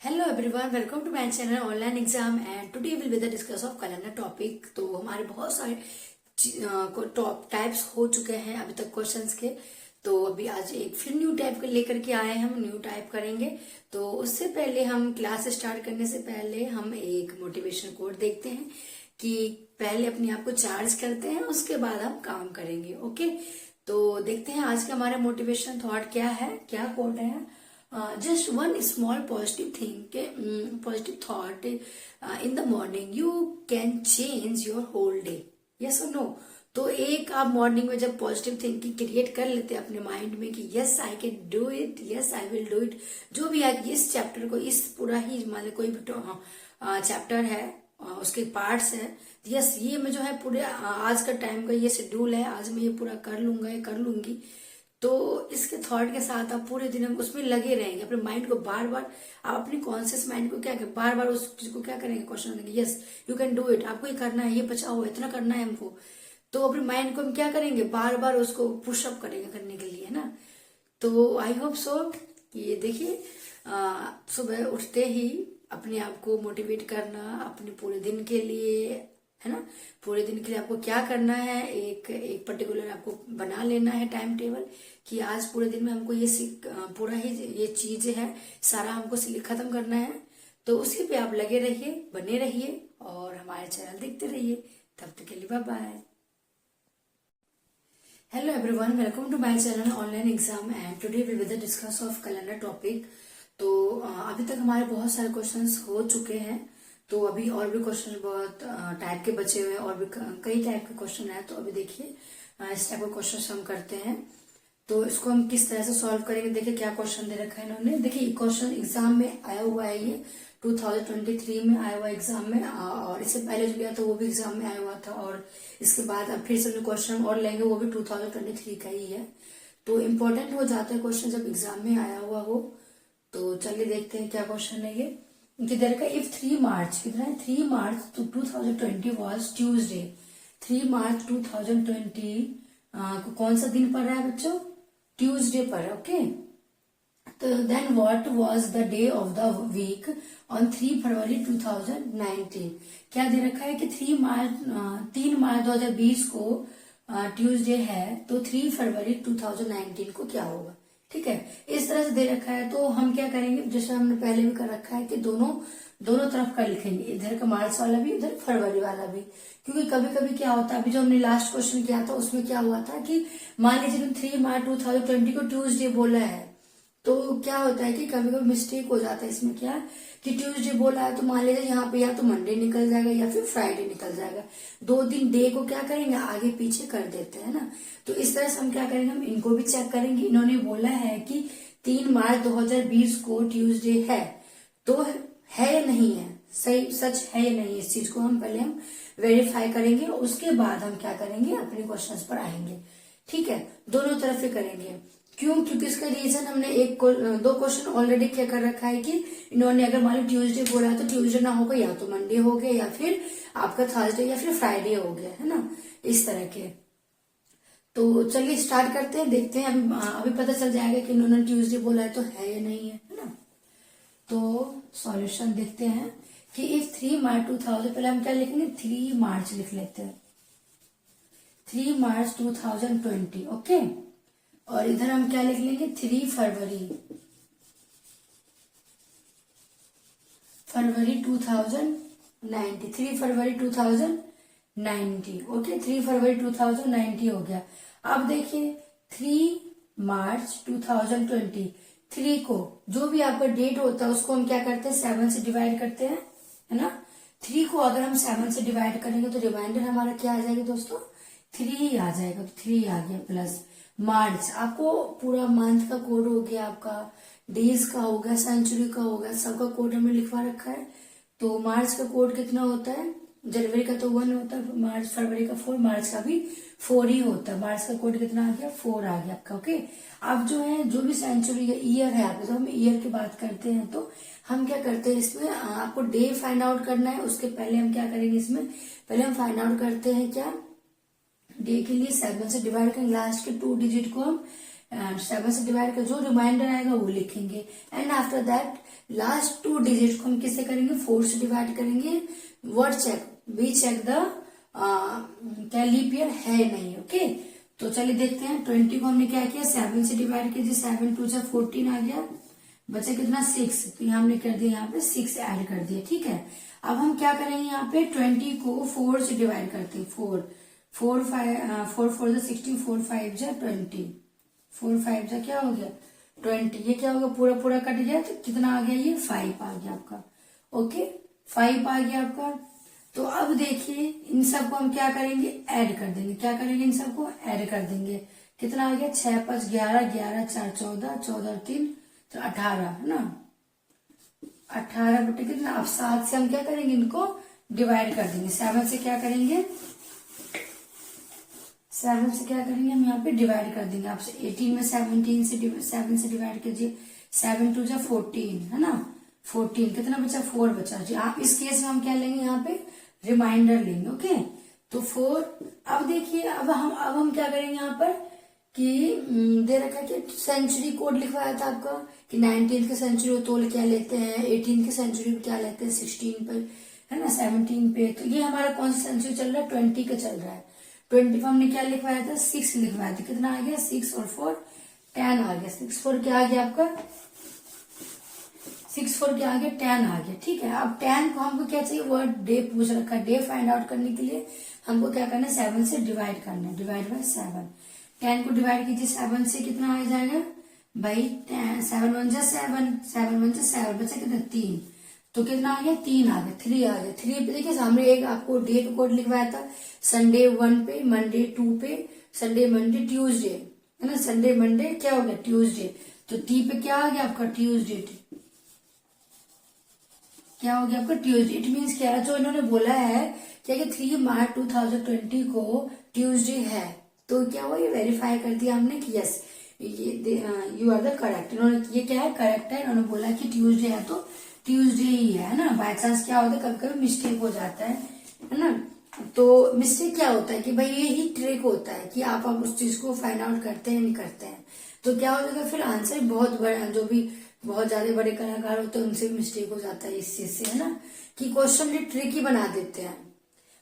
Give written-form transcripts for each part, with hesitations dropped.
Hello everyone, welcome to my channel online exam and today will be the discuss of calendar topic. तो हमारे बहुत सारे top types हो चुके हैं अभी तक क्वेश्चंस के। तो अभी आज एक फिर न्यू टाइप लेकर के आए हैं, हम न्यू टाइप करेंगे। तो उससे पहले हम क्लास स्टार्ट करने से पहले हम एक मोटिवेशन कोट देखते हैं कि पहले अपने आप को चार्ज करते हैं, उसके बाद हम काम करेंगे। ओके, तो देखते हैं आज का हमारा मोटिवेशन थॉट क्या है, क्या कोट है। Just one small positive thing, positive thought in the morning, you can change your whole day. Yes or no? तो एक आप मॉर्निंग में जब पॉजिटिव थिंकिंग क्रिएट कर लेते हैं अपने माइंड में कि yes I can do it, yes I will do it, जो भी आज इस चैप्टर को, इस पूरा ही मान लो कोई भी चैप्टर है, उसके पार्ट्स है, यस ये मैं जो है पूरे आज का टाइम का ये शेड्यूल है, आज मैं ये पूरा कर लूंगा, ये कर लूंगी। तो इसके थॉट के साथ आप पूरे दिन उसमें लगे रहेंगे, अपने माइंड को बार बार, आप अपनी कॉन्शियस माइंड को क्या करें, बार बार उस चीज को क्या करेंगे, क्वेश्चन देंगे, yes you can do it, आपको ये करना है, ये बचा हुआ इतना करना है हमको। तो अपने माइंड को हम क्या करेंगे, बार बार उसको पुशअप करेंगे करने के लिए, है ना। तो आई होप सो ये देखिए, सुबह उठते ही अपने आप को मोटिवेट करना अपने पूरे दिन के लिए, है ना। पूरे दिन के लिए आपको क्या करना है, एक पर्टिकुलर आपको बना लेना है टाइम टेबल कि आज पूरे दिन में हमको ये पूरा ही ये चीज है, सारा हमको खत्म करना है। तो उसी पे आप लगे रहिए, बने रहिए और हमारे चैनल देखते रहिए। तब तक के लिए bye bye. Hello everyone, welcome to my channel online exam and today we will discuss of calendar topic. तो अभी तक हमारे बहुत सारे क्वेश्चंस हो चुके हैं, तो अभी और भी क्वेश्चन बहुत टाइप के बचे हुए हैं, और भी कई टाइप के क्वेश्चन है। तो अभी देखिए इस टाइप के क्वेश्चन हम करते हैं, तो इसको हम किस तरह से सॉल्व करेंगे। देखिए क्या क्वेश्चन दे रखा है इन्होंने। देखिए क्वेश्चन एग्जाम में आया हुआ है, ये 2023 में आया हुआ एग्जाम में, और इससे पहले जो लिया था वो भी एग्जाम में आया हुआ था, और इसके बाद अब फिर से जो क्वेश्चन और लेंगे वो भी 2023 का ही है। तो इम्पोर्टेंट हो जाता है क्वेश्चन जब एग्जाम में आया हुआ हो। तो चलिए देखते हैं क्या क्वेश्चन है ये। किधर का, इफ 3 मार्च, कितना है, 3 मार्च 2020 वॉज ट्यूजडे, 3 मार्च 2020 को कौन सा दिन पड़ रहा है बच्चों, ट्यूजडे पर है। ओके, तो then what was the day of the week on 3 February 2019। क्या दे रखा है कि 3 मार्च 2020 को ट्यूसडे है, तो 3 फरवरी 2019 को क्या होगा। ठीक है, इस तरह से दे रखा है। तो हम क्या करेंगे, जैसे हमने पहले भी कर रखा है कि दोनों तरफ का लिखेंगे, इधर का मार्च वाला भी, इधर फरवरी वाला भी। क्योंकि कभी कभी क्या होता है, अभी जो हमने लास्ट क्वेश्चन किया था उसमें क्या हुआ था कि मान लीजिए 3 मार्च 2020 को ट्यूसडे बोला है, तो क्या होता है कि कभी कभी मिस्टेक हो जाता है इसमें, क्या कि ट्यूसडे बोला है तो मान लीजिए यहाँ पे या तो मंडे निकल जाएगा या फिर फ्राइडे निकल जाएगा। 2 दिन डे को क्या करेंगे, आगे पीछे कर देते हैं ना। तो इस तरह से हम क्या करेंगे, हम इनको भी चेक करेंगे। इन्होंने बोला है कि 3 मार्च 2020 को ट्यूसडे है, तो है या नहीं है, सही सच है या नहीं, इस चीज को हम पहले वेरीफाई करेंगे, उसके बाद हम क्या करेंगे, अपने क्वेश्चंस पर आएंगे। ठीक है, दोनों तरफ से करेंगे। क्यों, क्योंकि इसका रीजन हमने 2 क्वेश्चन ऑलरेडी क्या कर रखा है कि इन्होंने अगर मान लो ट्यूसडे बोला है तो ट्यूसडे ना होगा, या तो मंडे हो गया या फिर आपका थर्सडे या फिर फ्राइडे हो गया, है ना, इस तरह के। तो चलिए स्टार्ट करते हैं, देखते हैं अभी पता चल जाएगा कि इन्होंने ट्यूसडे बोला है तो है या नहीं है ना। तो सॉल्यूशन देखते हैं कि इफ 3 मार्च 2000, पहले हम क्या लिखेंगे, 3 मार्च लिख लेते हैं, 3 मार्च 2020। ओके, और इधर हम क्या लिख लेंगे, 3 फरवरी 2090, 3 फरवरी 2090। ओके, 3 फरवरी 2090 हो गया। अब देखिए 3 मार्च 2020, 3 को जो भी आपका डेट होता है उसको हम क्या करते हैं, 7 से डिवाइड करते हैं, है ना। 3 को अगर हम 7 से डिवाइड करेंगे तो रिमाइंडर हमारा क्या आ जाएगा दोस्तों, 3 ही आ जाएगा। तो 3 आ गया, प्लस मार्च, आपको पूरा मंथ का कोड हो गया, आपका डेज का हो गया, सेंचुरी का हो गया, सबका कोड हमने लिखवा रखा है। तो मार्च का कोड कितना होता है, जनवरी का तो 1 होता है, मार्च फरवरी का 4, मार्च का भी 4 ही होता है। मार्च का कोड कितना आ गया, 4 आ गया आपका। ओके, अब जो है जो भी सेंचुरी या ईयर है आपको, तो हम ईयर की बात करते हैं तो हम क्या करते हैं, इसमें आपको डे फाइंड आउट करना है। उसके पहले हम क्या करेंगे, इसमें पहले हम फाइंड आउट करते हैं क्या, डे के लिए 7 से डिवाइड करेंगे, लास्ट के 2 डिजिट को हम 7 से डिवाइड कर, जो रिमाइंडर आएगा वो लिखेंगे। And after that last 2 digit को हम किससे करेंगे, 4 से डिवाइड करेंगे। What check, we check the क्या लीप ईयर है नहीं। ओके, तो चलिए देखते हैं। 20 को हमने क्या किया, 7 से डिवाइड कीजिए, 7 2 जा 14 आ गया, बचा कितना 6, तो यहाँ हमने कर दिया, यहाँ पे 6 ऐड कर दिया। ठीक है, अब हम क्या करेंगे, यहाँ पे 20 को 4 से डिवाइड करते हैं। 4 4 4 जा 16, 4 5 जा 20, 4 5 जा क्या हो गया 20, ये क्या होगा, पूरा पूरा कट गया, तो कितना आ गया, ये 5 आ गया आपका। ओके, 5 आ गया आपका। तो अब देखिए इन सबको हम क्या करेंगे, ऐड कर देंगे। क्या करेंगे, इन सबको ऐड कर देंगे। कितना आ गया, 6 5 11, 11 4 14, 14 और 3 तो 18 है ना, 18 बटे कितना, अब 7 से हम क्या करेंगे, इनको डिवाइड कर देंगे। 7 से क्या करेंगे, 7 से क्या करेंगे, हम यहाँ पे डिवाइड कर देंगे। आपसे 18 में 17 से 7 से डिवाइड कीजिए, 7 2 जा 14 है ना, 14 कितना बचा, 4 बचा जी। आप इस केस में हम क्या लेंगे, यहाँ पे रिमाइंडर लेंगे। ओके, तो 4। अब देखिए अब हम क्या करेंगे यहाँ पर कि दे रखा है कि सेंचुरी कोड लिखवाया था आपका कि 19th के सेंचुरी को तोल क्या लेते हैं, 18th के सेंचुरी को क्या लेते हैं, 16 पे है ना, 17 पे। तो ये हमारा कौन सा सेंचुरी चल रहा है, 20 का चल रहा है। 20 हमने क्या लिखवाया था, 6 लिखवाया था। कितना आ गया, 6 और 4 10 आ गया। 6 4 क्या आ गया आपका, 6 4 क्या आ गया, 10 आ गया। ठीक है, अब 10 को हमको क्या चाहिए, वर्ड डे पूछ रखा है। डे फाइंड आउट करने के लिए हमको क्या करना है, 7 से डिवाइड करना है, डिवाइड बाय 7। 10 को डिवाइड कीजिए 7 से, कितना आ जाएगा भाई, 7 1 जा 7, 7 1 जा 7, बचा कितना 3, तो कितना आ गया, 3 आ गया, 3 आ गया। 3 पे देखिए सामने एक आपको डे का कोड लिखवाया था, संडे 1 पे, मंडे 2 पे, संडे मंडे ट्यूसडे है ना, संडे मंडे क्या हो गया, ट्यूसडे। तो टी पे क्या आ गया आपका, ट्यूसडे, क्या हो गया आपका, ट्यूसडे। इट मीन्स क्या है, जो इन्होंने बोला है क्या कि 3 मार्च 2020 को ट्यूसडे है, तो क्या हुआ, ये वेरीफाई कर दिया हमने कि यस ये यू आर द करेक्ट। इन्होंने ये क्या है, करेक्ट है। इन्होंने बोला कि ट्यूसडे है तो ट्यूसडे ही है ना। बाय चांस क्या होता है, कभी कभी मिस्टेक हो जाता है ना। तो मिस्टेक क्या होता है कि भाई यही ट्रिक होता है कि आप उस चीज को फाइंड आउट करते हैं नहीं करते हैं, तो क्या हो जाएगा, फिर आंसर बहुत बड़ा, जो भी बहुत ज्यादा बड़े कलाकार होते हैं उनसे भी मिस्टेक हो जाता है इस चीज से, है ना, कि क्वेश्चन भी ट्रिकी बना देते हैं।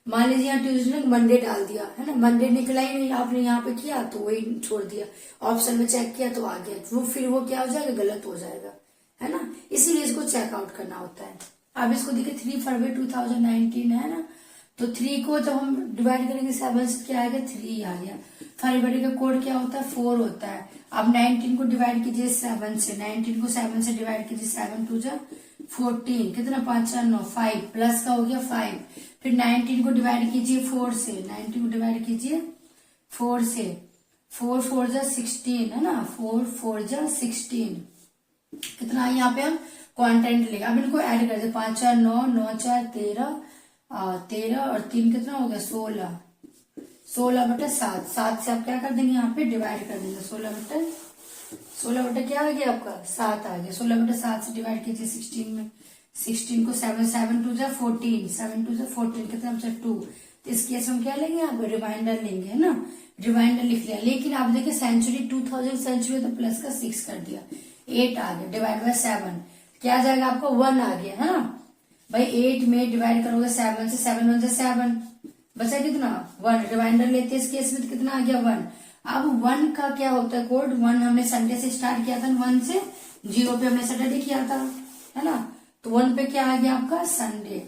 मान लीजिए यहाँ ट्यूजडे मंडे डाल दिया है ना, मंडे निकला ही नहीं, आपने यहाँ पे किया तो वही छोड़ दिया, ऑप्शन में चेक किया तो आ गया, वो फिर वो क्या हो जाएगा, गलत हो जाएगा, है ना। इसीलिए इसको चेकआउट करना होता है। अब इसको देखिए 3 फरवरी 2019 है ना, तो 3 को जब हम डिवाइड करेंगे 7 से क्या आएगा, 3 आ गया। फरवरी का कोड क्या होता है, 4 होता है। अब 19 को डिवाइड कीजिए 7 से, 19 को 7 से डिवाइड कीजिए, 7 2 जा 14, कितना 5 4 9, 5 प्लस का हो गया 5। फिर 19 को डिवाइड कीजिए 4 से, 19 को डिवाइड कीजिए 4 से, 4 4 जा 16 है ना, 4 4 जा 16, कितना यहाँ पे हम क्वांटेंट लेगा। अब इनको ऐड कर दे, 5 4 9, 9 4 13, 13 और 3 कितना हो गया 16, 16 बटे 7, 7 से आप क्या कर देंगे, यहाँ पे डिवाइड कर देंगे। 16 बटे क्या आ गया आपका, 7 आ गया। 16 बटे 7 से डिवाइड कीजिए 16 में, 16 को 7 7 2 जा 14, 7 2 जा 14, कितना बचा 2। तो इस केस में हम क्या लेंगे, आप रिमाइंडर लेंगे, है ना, रिमाइंडर लिख लिया। लेकिन आप देखिए सेंचुरी 2000 सेंचुरी तो प्लस का 6 कर दिया, 8 आ गया, डिवाइड बाय 7 क्या आ जाएगा आपका, 1 आ गया, है ना भाई। 8 में डिवाइड करोगे 7 से, 7 1 से 7, बचा कितना 1, रिमाइंडर लेते हैं इस केस में तो कितना आ गया 1। अब 1 का क्या होता है कोड, 1 हमने संडे से स्टार्ट किया था, 1 से 0 पे हमने सैटरडे किया था, है ना, तो 1 पे क्या आ गया आपका संडे,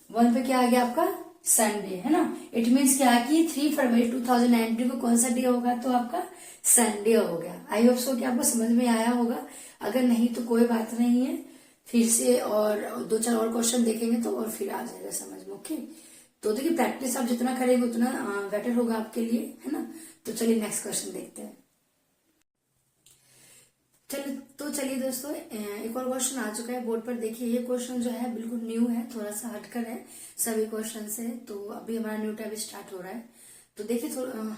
1 पे क्या आ गया आपका संडे, है ना। इट मीन्स क्या कि 3 फरवरी 2019 को कौन सा डे होगा, तो आपका संडे हो गया। आई होप सो कि आपको समझ में आया होगा, अगर नहीं तो कोई बात नहीं है, फिर से और 2 4 और क्वेश्चन देखेंगे तो और फिर आ जाएगा समझ में। ओके, तो देखिए प्रैक्टिस आप जितना करेंगे उतना बेटर होगा आपके लिए, है ना। तो चलिए नेक्स्ट क्वेश्चन देखते हैं। चलिए दोस्तों, एक और क्वेश्चन आ चुका है बोर्ड पर। देखिए ये क्वेश्चन जो है बिल्कुल न्यू है, थोड़ा सा हटकर है सभी क्वेश्चन से, तो अभी हमारा न्यू टाइप स्टार्ट हो रहा है। तो देखिए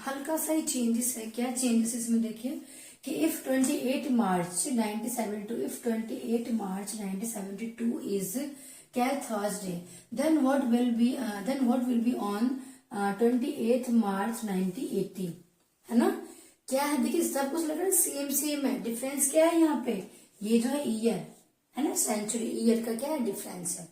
हल्का सा ही चेंजेस है। क्या चेंजेस इसमें देखिए कि if 28 March 1972, if 28 March 1972 is क्या Thursday, then what will be on 28 March 1980, है ना। क्या है, देखिए सब कुछ लग रहा है सेम सेम है, डिफरेंस क्या है यहाँ पे, ये जो है ईयर है ना, सेंचुरी ईयर का क्या है डिफरेंस है।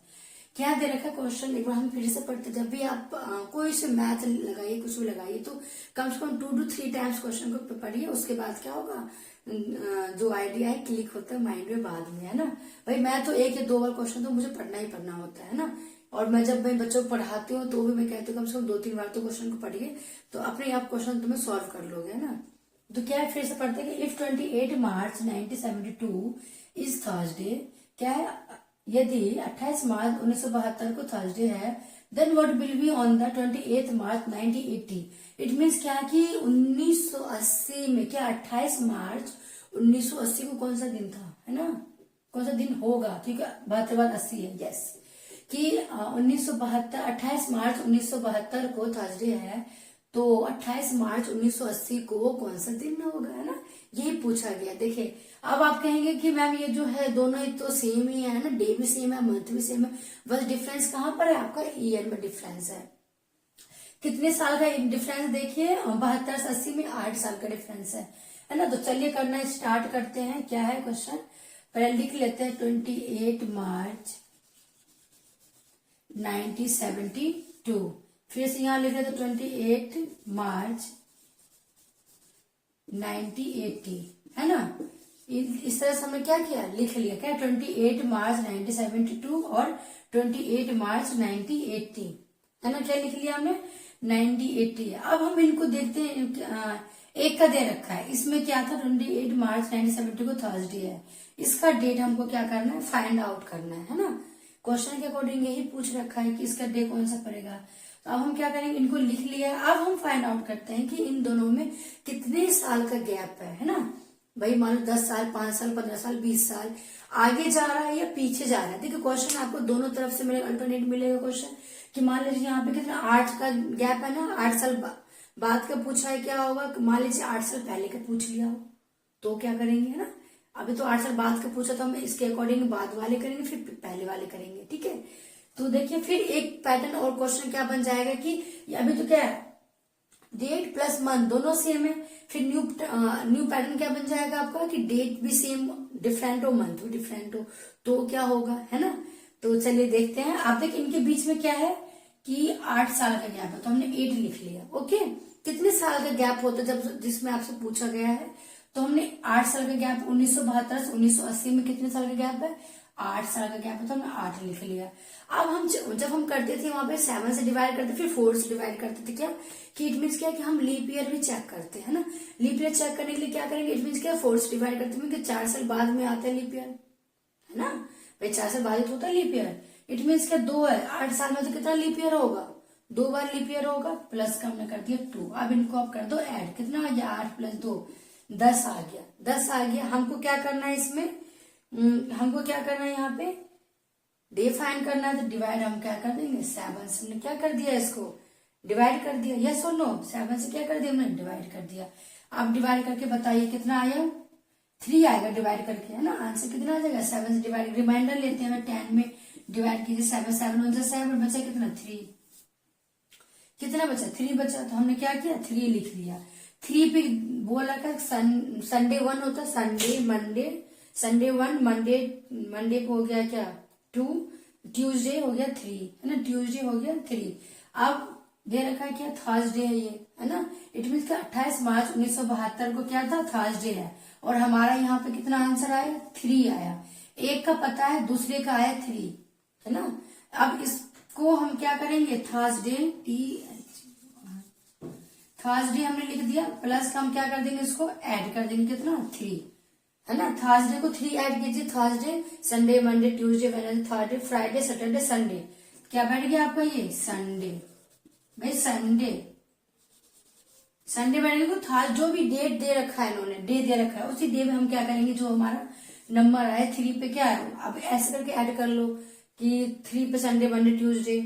क्या दे रखा है क्वेश्चन, एक बार हम फिर से पढ़ते, जब भी आप कोई से मैथ लगाइए कुछ भी लगाइए तो कम से कम 2 to 3 टाइम्स क्वेश्चन को पढ़िए, उसके बाद क्या होगा, जो आइडिया है क्लिक होता है माइंड में बाद में, है ना। भाई मैं तो 1 या 2 बार क्वेश्चन तो मुझे पढ़ना ही पढ़ना होता है ना, और मैं जब मैं बच्चों को पढ़ाती हूँ तो भी मैं कहती हूँ कम से कम 2-3 बार तो क्वेश्चन को पढ़िए, तो अपने आप क्वेश्चन तुम्हें सॉल्व कर लोगे, है ना। तो क्या है, फिर से पढ़ते हैं कि इफ 28 मार्च 1972 इज थर्सडे, क्या है, यदि 28 मार्च 1972 को थर्सडे है, then what will be on the 28 March 1980। It means क्या कि 1980 में क्या 28 मार्च 1980 को कौन सा दिन था, है ना, कौन सा दिन होगा, ठीक है, 72 बाद 80 है, यस, कि 1972 28 मार्च 1972 को थर्सडे है, तो 28 मार्च 1980 को कौन सा दिन होगा, है ना, यही पूछा गया। देखिए अब आप कहेंगे कि मैम ये जो है दोनों ही तो सेम ही है ना, डे भी सेम है मंथ भी सेम है, बस डिफरेंस कहाँ पर है, आपका ईयर में डिफरेंस है। कितने साल का डिफरेंस देखिए, 72 से 80 में 8 साल का डिफरेंस है ना। तो चलिए करना स्टार्ट करते हैं, क्या है क्वेश्चन, पहले लिख लेते हैं 28 मार्च 1972, फिर से यहां लिख रहे थे 28 मार्च 1980, है ना। इस तरह से हमने क्या किया, लिख लिया क्या 28 मार्च 1972 और 28 मार्च 1980, है ना, क्या लिख लिया हमने 1980। अब हम इनको देखते हैं, एक का दे रखा है, इसमें क्या था 28 मार्च 1970 को थर्सडे है, इसका डेट हमको क्या करना है, फाइंड आउट करना है ना। क्वेश्चन के अकॉर्डिंग यही पूछ रखा है कि इसका डे कौन सा पड़ेगा, तो अब हम क्या करेंगे, इनको लिख लिया है, अब हम फाइंड आउट करते हैं कि इन दोनों में कितने साल का गैप है ना। भाई मान लो 10 साल 5 साल 15 साल 20 साल आगे जा रहा है या पीछे जा रहा है। देखिए क्वेश्चन आपको दोनों तरफ से मेरे अल्टरनेट मिलेगा क्वेश्चन, कि मान लीजिए यहाँ पे कितना 8 का गैप है ना, 8 साल बाद का पूछा है, क्या होगा, मान लीजिए 8 साल पहले का पूछ लिया हो तो क्या करेंगे, है ना। अभी तो 8 साल बाद का पूछा तो हम इसके अकॉर्डिंग बाद वाले करेंगे फिर पहले वाले करेंगे, ठीक है। तो देखिए फिर एक पैटर्न और क्वेश्चन क्या बन जाएगा कि अभी तो क्या है, डेट प्लस मंथ दोनों सेम है, फिर न्यू पैटर्न क्या बन जाएगा आपका कि डेट भी सेम डिफरेंट हो मंथ भी डिफरेंट हो, तो क्या होगा, है ना। तो चलिए देखते हैं, आप देखिए इनके बीच में क्या है कि 8 साल का गैप है, तो हमने 8 लिख लिया, ओके। कितने साल का गैप होता है जब जिसमें आपसे पूछा गया है, तो हमने 8 साल का गैप 1972 से 1980 में कितने साल का गैप है, 8 साल का गैप है, तो हमने 8 लिख लिया। अब हम जब हम करते थे वहां पे 7 से डिवाइड करते फिर 4 से डिवाइड करते थे, क्या कि इट मीन्स क्या कि हम लीप ईयर भी चेक करते हैं ना। लीप ईयर चेक करने के लिए क्या करेंगे, इट मीन्स क्या 4 से डिवाइड करते हैं, क्योंकि 4 साल बाद में आता है लीप ईयर, है ना भाई, 4 साल बाद ही तो होता है लीप ईयर। इट मीन्स क्या 2 है, 8 साल में तो कितना लीप ईयर होगा, 2 बार लीप ईयर होगा, प्लस का हमने कर दिया 2। अब इनको आप कर दो ऐड, कितना आ गया 8 + 2 10 आ गया, 10 आ गया। हमको क्या करना है इसमें, हमको क्या करना है यहाँ पे डे फाइंड करना है, तो डिवाइड हम क्या कर देंगे 7 से, हमने क्या कर दिया इसको डिवाइड कर दिया, यस और नो, 7 से क्या कर दिया हमने डिवाइड कर दिया। आप डिवाइड करके बताइए कितना आया, 3 आएगा डिवाइड करके, है ना, आंसर कितना आ जाएगा 7 से डिवाइड, रिमाइंडर लेते हैं 10 में डिवाइड कीजिए 7 7 1 7 बचा कितना 3, कितना बचा 3 बचा, तो हमने क्या किया 3 लिख लिया। 3 पे बोला का संडे 1 होता, संडे मंडे, संडे 1 मंडे को हो गया क्या 2, ट्यूसडे हो गया 3, है ना, ट्यूसडे हो गया 3। अब दे रखा है क्या थर्सडे है ये, है ना, इट मीन्स 28 मार्च 1972 को क्या था थर्सडे है, और हमारा यहाँ पे कितना आंसर आया 3 आया। एक का पता है दूसरे का आया 3, है ना। अब इसको हम क्या करेंगे थर्सडे हमने लिख दिया, प्लस का हम क्या कर देंगे इसको ऐड कर देंगे कितना 3, है ना। थर्सडे को 3 ऐड कीजिए, Thursday Sunday Monday Tuesday Wednesday Thursday Friday Saturday Sunday, क्या बैठ गया आपका ये संडे, भाई संडे बैठने को था, जो भी डेट दे रखा है इन्होंने डे दे रखा है उसी डे में हम क्या करेंगे, जो हमारा नंबर आए 3 पे क्या है, अब ऐसे करके ऐड कर लो कि 3 पे संडे मंडे ट्यूसडे,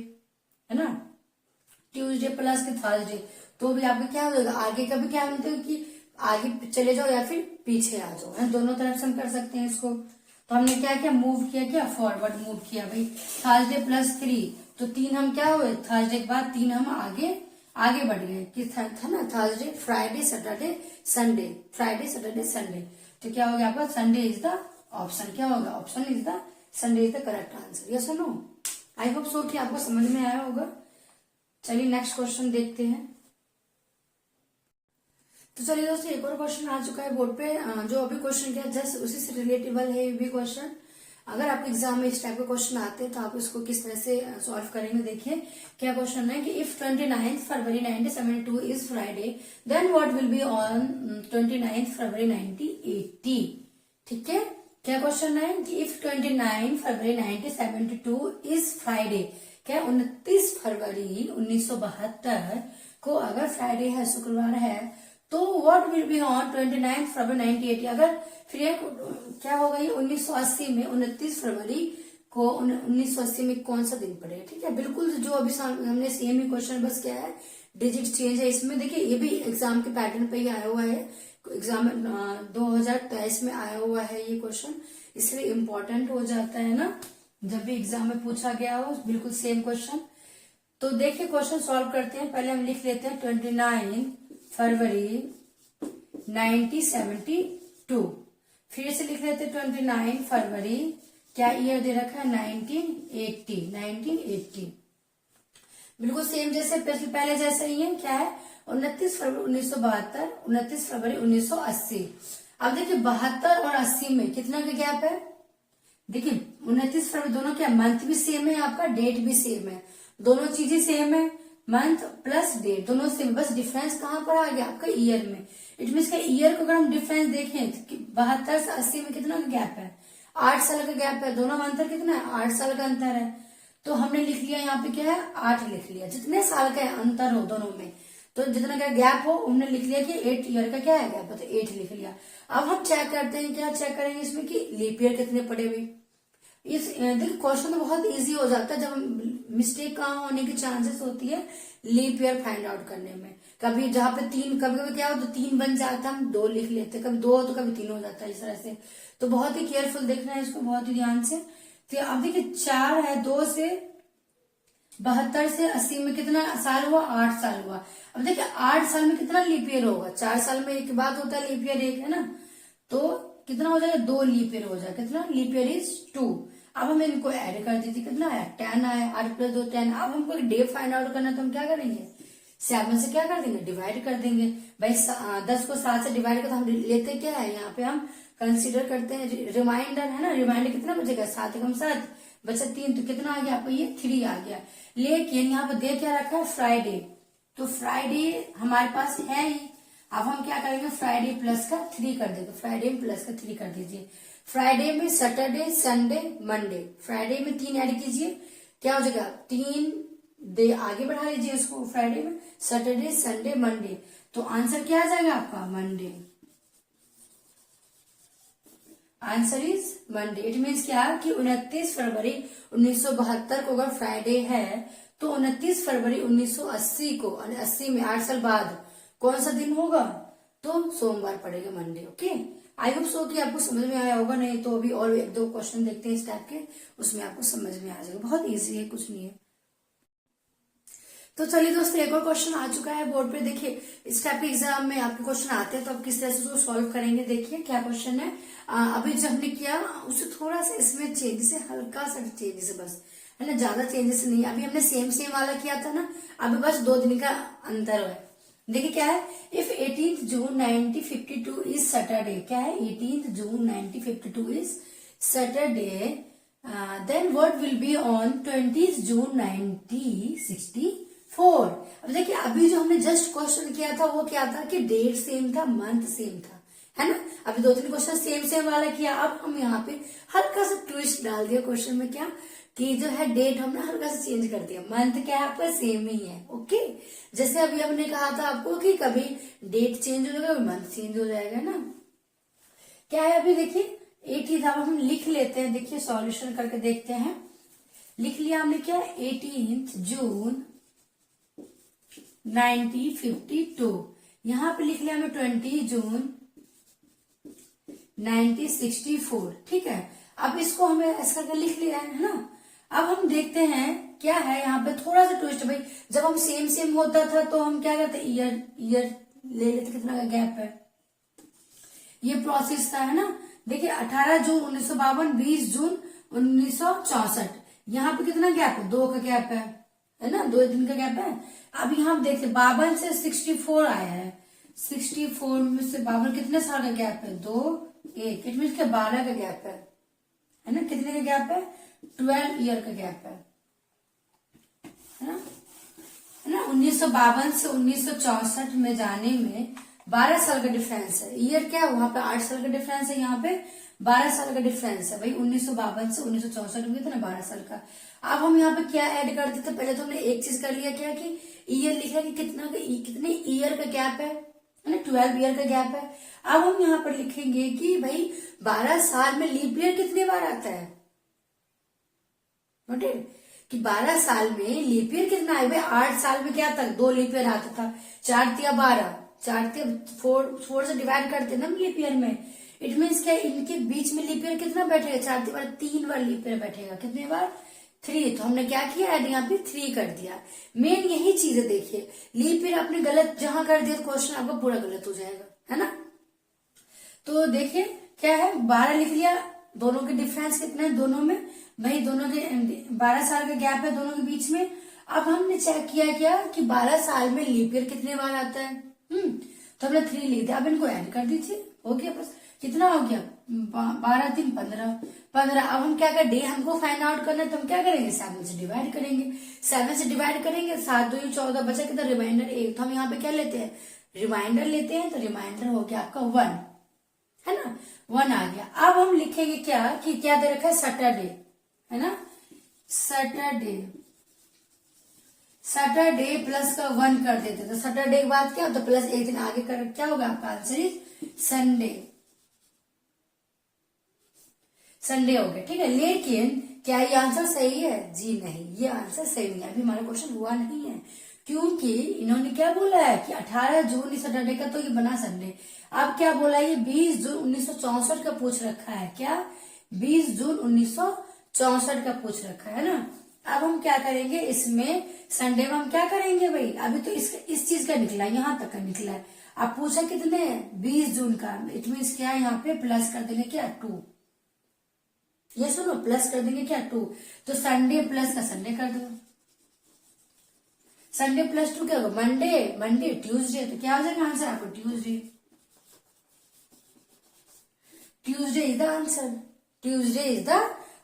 है ना, ट्यूसडे प्लस के थर्सडे, तो भी आपका क्या हो जाएगा, आगे का भी क्या मतलब कि आगे चले जाओ या फिर पीछे आ जाओ, है दोनों तरफ से हम कर सकते हैं इसको। तो हमने क्या किया मूव किया, क्या फॉरवर्ड मूव किया भाई, थर्सडे +3 तो 3 हम क्या हुए थर्सडे के बाद 3 हम आगे आगे बढ़ गए कि था ना Thursday Friday Saturday Sunday, Friday Saturday Sunday, तो क्या हो गया आपका संडे इज द ऑप्शन, क्या होगा option is the Sunday is the correct answer. Yes और नो? आई होप सो कि आपको समझ में आया होगा। चलिए नेक्स्ट क्वेश्चन देखते हैं। तो चलिए दोस्तों एक और क्वेश्चन आ चुका है बोर्ड पे, जो अभी क्वेश्चन किया जस्ट उसी से रिलेटेबल है ये भी क्वेश्चन। अगर आपके एग्जाम में इस टाइप के क्वेश्चन आते हैं तो आप इसको किस तरह से सॉल्व करेंगे। देखिए क्या क्वेश्चन है कि if 29 February 1972 is Friday then what will be on 29 February 1980। ठीक है, क्या क्वेश्चन है कि इफ 29 फरवरी 1972 इज फ्राइडे, क्या 29 फरवरी 1972 को अगर फ्राइडे है, शुक्रवार है, तो what will be on 29 February 1980। अगर फिर क्या होगा ये 1980 में 29 फरवरी को 1980 में कौन सा दिन पड़ेगा। ठीक है, बिल्कुल जो अभी हमने सेम ही क्वेश्चन, बस क्या है डिजिट चेंज है इसमें। देखिए ये भी एग्जाम के पैटर्न पे ही आया हुआ है, एग्जाम 2023 में आया हुआ है ये क्वेश्चन, इसलिए इम्पोर्टेंट हो जाता है ना जब भी एग्जाम में पूछा गया हो बिल्कुल सेम क्वेश्चन। तो देखिए क्वेश्चन सॉल्व करते हैं। पहले हम लिख लेते हैं 29 फरवरी 1972, फिर से लिख लेते हैं 29 फरवरी, क्या ईयर दे रखा है 1980। बिल्कुल सेम जैसे पहले जैसे ही है, क्या है 29 फरवरी 1972, 29 फरवरी 1980। अब देखिए 72 और 80 में कितना का गैप है। देखिए 29 फरवरी दोनों क्या मंथ भी सेम है, आपका डेट भी सेम है, दोनों चीजें सेम है, मंथ प्लस डेट दोनों सेम, बस डिफरेंस कहां पर आ गया आपका ईयर में। इट मीन का ईयर को अगर हम डिफरेंस देखें तो 72 से 80 में कितना का गैप है, 8 साल का गैप है, दोनों में अंतर कितना है 8 साल का अंतर है। तो हमने लिख लिया यहाँ पे क्या है 8 लिख लिया, जितने साल का अंतर हो दोनों में, तो जितना का गैप हो हमने लिख लिया कि 8 ईयर का क्या है गैप, तो 8 लिख लिया। अब हम चेक करते हैं, क्या चेक करेंगे इसमें कि लीप ईयर कितने पड़े हुए। इस देखिए क्वेश्चन तो बहुत इजी हो जाता है, जब मिस्टेक कहाँ होने की चांसेस होती है लीप ईयर फाइंड आउट करने में। कभी जहां पे 3, कभी कभी क्या हो तो 3 बन जाता है, हम 2 लिख लेते, कभी 2 तो कभी 3 हो जाता है इस तरह से। तो बहुत ही केयरफुल देखना है इसको, बहुत ही ध्यान से। तो अब देखिए 4 है, 2 से 72 से 80 में कितना साल हुआ 8 साल हुआ। अब देखिए 8 साल में कितना लीप ईयर होगा, 4 साल में एक बात होता है लीप ईयर एक है ना, तो कितना हो जाएगा 2 लीप ईयर हो जाएगा, कितना लीप ईयर इज 2। अब हम इनको ऐड कर दीजिए, कितना आया 10 आया, 8 + 2 10। अब हमको डे फाइंड आउट करना तो हम क्या करेंगे 7 से क्या कर देंगे डिवाइड कर देंगे भाई, 10 को 7 से डिवाइड कर, तो हम लेते क्या है यहाँ पे हम कंसीडर करते हैं रिमाइंडर है ना, रिमाइंडर कितना बचेगा 7 × 7 बचा 3, तो कितना आ गया आपको ये 3 आ गया। लेकिन यहाँ पे दे क्या रखा है फ्राइडे, तो फ्राइडे हमारे पास है ही, अब हम क्या करेंगे फ्राइडे प्लस का 3 कर देंगे, फ्राइडे में प्लस का 3 कर दीजिए। फ्राइडे में सैटरडे संडे मंडे, फ्राइडे में 3 ऐड कीजिए, क्या हो जाएगा 3 दे आगे बढ़ा लीजिए इसको, फ्राइडे में सैटरडे संडे मंडे, तो आंसर क्या आ जाएगा आपका Monday, answer is Monday. It means क्या कि 29 फरवरी 1972 को अगर फ्राइडे है तो 29 फरवरी 1980 को, 80 में 8 साल बाद कौन सा दिन होगा, तो सोमवार पड़ेगा Monday. Okay, I hope so कि आपको समझ में आया होगा, नहीं तो अभी और 1-2 क्वेश्चन देखते हैं इस टाइप के, उसमें आपको समझ में आ जाएगा, बहुत इजी है, कुछ नहीं है। तो चलिए दोस्तों एक और क्वेश्चन आ चुका है बोर्ड पे। देखिए इस टाइप के एग्जाम में आपके क्वेश्चन आते हैं तो आप किस तरह से उसको सॉल्व करेंगे। देखिए क्या क्वेश्चन है, अभी जो हमने किया उससे थोड़ा सा इसमें चेंजेस है, हल्का सा चेंजेस है बस, है ना, ज्यादा चेंजेस नहीं है। अभी हमने सेम वाला किया था ना, अभी बस 2 दिन का अंतर है। देखिए क्या है, इफ 18 जून 1952 इज सैटरडे, क्या है 18 June 1952 is Saturday, then what will be on 20 June 1964। अब देखिए अभी जो हमने जस्ट क्वेश्चन किया था वो क्या था कि डेट सेम था, मंथ सेम था, है ना। अभी 2-3 क्वेश्चन सेम वाला किया, अब हम यहाँ पे हल्का सा ट्विस्ट डाल दिया क्वेश्चन में, क्या कि जो है डेट हमने हल्का सा चेंज कर दिया, मंथ क्या है आपका सेम ही है। ओके, जैसे अभी हमने कहा था आपको कि कभी डेट चेंज हो जाएगा कभी मंथ चेंज हो जाएगा ना, क्या है अभी देखिए 18 था, हम लिख लेते हैं, देखिए सॉल्यूशन करके देखते हैं। लिख लिया हमने क्या 18 जून 1952, यहाँ पे लिख लिया हमें 20 जून 1964। ठीक है, अब इसको हमें ऐसा करके लिख लिया है ना, अब हम देखते हैं क्या है यहाँ पे, थोड़ा सा ट्विस्ट भाई। जब हम सेम सेम होता था तो हम क्या करते, ईयर ईयर ले लेते, कितना का गैप है, ये प्रोसेस था, है ना। देखिए 18 जून 1952, 20 जून 1964, यहाँ पे कितना गैप है, 2 का गैप है ना, 2 दिन का गैप है। अब यहाँ देखिए 52 से 64 आया है, 64 में से 52 कितने साल का गैप है, 2 1, इट मीन के 12 का गैप है ना। कितने का गैप है, 12 ईयर का गैप है ना। 1952 से 1964 में जाने में 12 साल का डिफरेंस है। ईयर क्या है, वहां पे 8 साल का डिफरेंस है, यहाँ पे 12 साल का डिफरेंस है भाई। 1952 से 1964 में कितना, 12 साल का। अब हम यहाँ पे क्या ऐड कर देते, पहले तो हमने एक चीज कर लिया, क्या कि ईयर लिखा कि कितने ईयर का गैप है ना, 12 ईयर का गैप है। अब हम यहाँ पर लिखेंगे कि भाई 12 साल में लीप ईयर कितने बार आता है, नोटेड, कि 12 साल में लीप ईयर कितना है भाई। 8 साल में क्या था, 2 लीप ईयर आता था, 4 तिया 12, 4 तिया 4 से डिवाइड करते ना लीप ईयर में। इट मीन्स क्या, इनके बीच में लीप ईयर कितना बैठेगा, 4 तिया 12, 3 बार लीप ईयर बैठेगा, कितने बार, 3। तो हमने क्या किया, ऐड यहाँ पे 3 कर दिया। मेन यही चीज है, देखिए लीप ईयर आपने गलत जहां कर दिया तो क्वेश्चन आपका पूरा गलत हो जाएगा, है ना। तो देखिए क्या है, 12 लिख लिया, दोनों के डिफरेंस कितना है दोनों में भाई, दोनों के 12 साल का गैप है दोनों के बीच में। अब हमने चेक किया क्या कि 12 साल में लीप ईयर कितने बार आता है, तो हमने 3 लिख दिया। अब इनको ऐड कर दीजिए, हो गया बस। कितना हो गया, 12 3 15। अब हम क्या करें, डे हमको फाइंड आउट करना है, तो हम क्या करेंगे, 7 से डिवाइड करेंगे, 7 से डिवाइड करेंगे, 7 2 14, बचा कितना, रिमाइंडर 1। तो हम यहाँ पे क्या लेते हैं, रिमाइंडर लेते हैं, तो रिमाइंडर हो गया आपका 1, है ना, 1 आ गया। अब हम लिखेंगे क्या कि क्या दे रखा है, सैटरडे, है ना, सैटरडे प्लस का 1 कर देते, तो सैटरडे के बाद क्या होता है, प्लस 1 दिन आगे कर, क्या होगा आपका आंसर इज संडे हो गया, ठीक है। लेकिन क्या ये आंसर सही है, जी नहीं, ये आंसर सही नहीं है, अभी हमारा क्वेश्चन हुआ नहीं है, क्योंकि इन्होंने क्या बोला है कि 18 जून इस सैटरडे का, तो ये बना संडे। अब क्या बोला है, ये 20 जून 1964 का पूछ रखा है, क्या 20 जून 1964 का पूछ रखा है ना। अब हम क्या करेंगे, इसमें संडे में हम क्या करेंगे भाई, अभी तो इस चीज का निकला, यहां तक का निकला है। अब पूछा कितने, 20 जून का, इट मीन्स क्या, यहाँ पे प्लस कर देंगे क्या, 2, ये सुनो, प्लस कर देंगे क्या, 2। तो संडे प्लस का संडे कर दो, संडे प्लस 2 क्या होगा, मंडे ट्यूसडे, तो क्या हो जाएगा आंसर आपको, Tuesday is the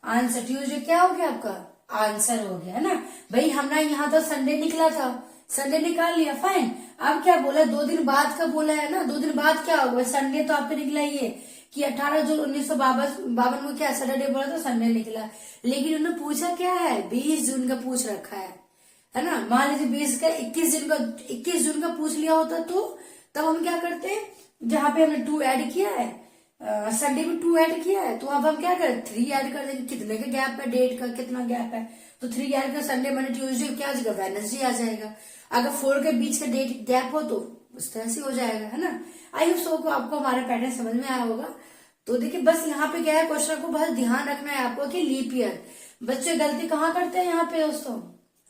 answer, Tuesday क्या हो गया आपका आंसर हो गया, है ना भाई। हमने यहाँ तो संडे निकला था, संडे निकाल लिया, फाइन। अब क्या बोला, 2 दिन बाद का बोला है ना, 2 दिन बाद क्या होगा, संडे तो आपका निकला ही है कि 18 जून 1952 को क्या सैटरडे बोला, तो संडे निकला। लेकिन उन्होंने पूछा क्या है, 20 जून का पूछ रखा है ना। मान लीजिए 20 का 21 जून का पूछ लिया होता, तो तब हम क्या करते हैं, जहां पे हमने 2 ऐड किया है, संडे में 2 ऐड किया है, तो अब हम क्या करें, 3 ऐड कर देंगे। कितने का गैप है, डेट का कितना गैप है, तो 3 ऐड कर, संडे मंडे ट्यूसडे क्या आ जाएगा, वेडनेसडे आ जाएगा। अगर 4 के बीच का डेट गैप हो तो उस तरह से हो जाएगा, है ना। आई होप सो को आपको हमारा पैटर्न समझ में आया होगा। तो देखिए बस यहाँ पे क्या है, क्वेश्चन को बस ध्यान रखना है आपको कि लीप ईयर, बच्चे गलती कहाँ करते हैं यहाँ पे दोस्तों,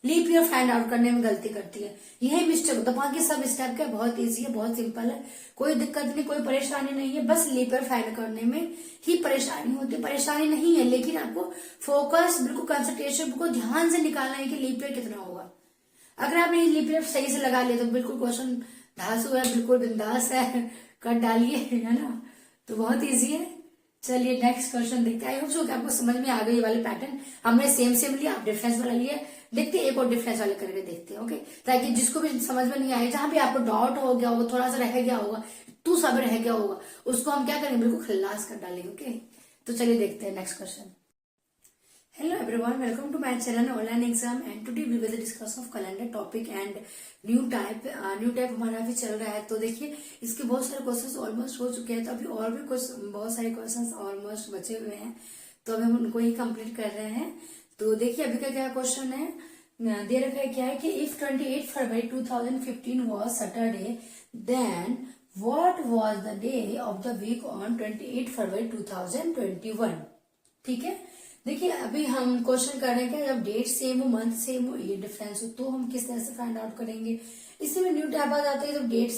लीप ईयर फाइंड आउट करने में गलती करती है, यही मिस्टेक होता है। बाकी सब स्टेप क्या, बहुत इजी है, बहुत सिंपल है, कोई दिक्कत नहीं, कोई परेशानी नहीं है, बस लीप ईयर फाइंड करने में ही परेशानी होती है। परेशानी नहीं है, लेकिन आपको फोकस, बिल्कुल कंसंट्रेशन, बिल्कुल ध्यान से निकालना है कि लीप ईयर कितना होगा। अगर आपने लीप ईयर सही से लगा लिया तो बिल्कुल क्वेश्चन धांसू है, बिल्कुल बिंदास है, कर डालिए, है ना। तो बहुत ईजी है। चलिए नेक्स्ट क्वेश्चन देखते हैं। आई होप सो कि आपको समझ में आ गई ये वाले पैटर्न। हमने सेम लिया, आप डिफरेंस वाला लिया, देखते हैं एक और डिफरेंस वाले करके देखते हैं, ओके। ताकि जिसको भी समझ में नहीं आए, जहां भी आपको डाउट हो गया होगा, थोड़ा सा रह गया होगा, तू सब रह गया होगा, उसको हम क्या करेंगे, बिल्कुल खल्लास कर डालेंगे, ओके। तो चलिए देखते हैं next question. Hello everyone, welcome to my channel online exam and today we will discuss of calendar topic and new type हमारा भी चल रहा है। तो देखिए इसके बहुत सारे क्वेश्चंस ऑलमोस्ट हो चुके हैं, तो अभी और भी बहुत सारे क्वेश्चंस ऑलमोस्ट बचे हुए हैं, तो अभी हम उनको ही कंप्लीट कर रहे हैं। तो देखिए अभी का क्या क्वेश्चन है, दे रखा है क्या है कि if 28 February 2015 was Saturday, then what was the day of the week on 28 February 2021। ठीक है, देखिए अभी हम क्वेश्चन कर रहे हैं कि जब डेट सेम हो, मंथ सेम हो, ये डिफरेंस हो, तो हम किस तरह से फाइंड आउट करेंगे। इसमें न्यू टैब आ जाता है, जब डेट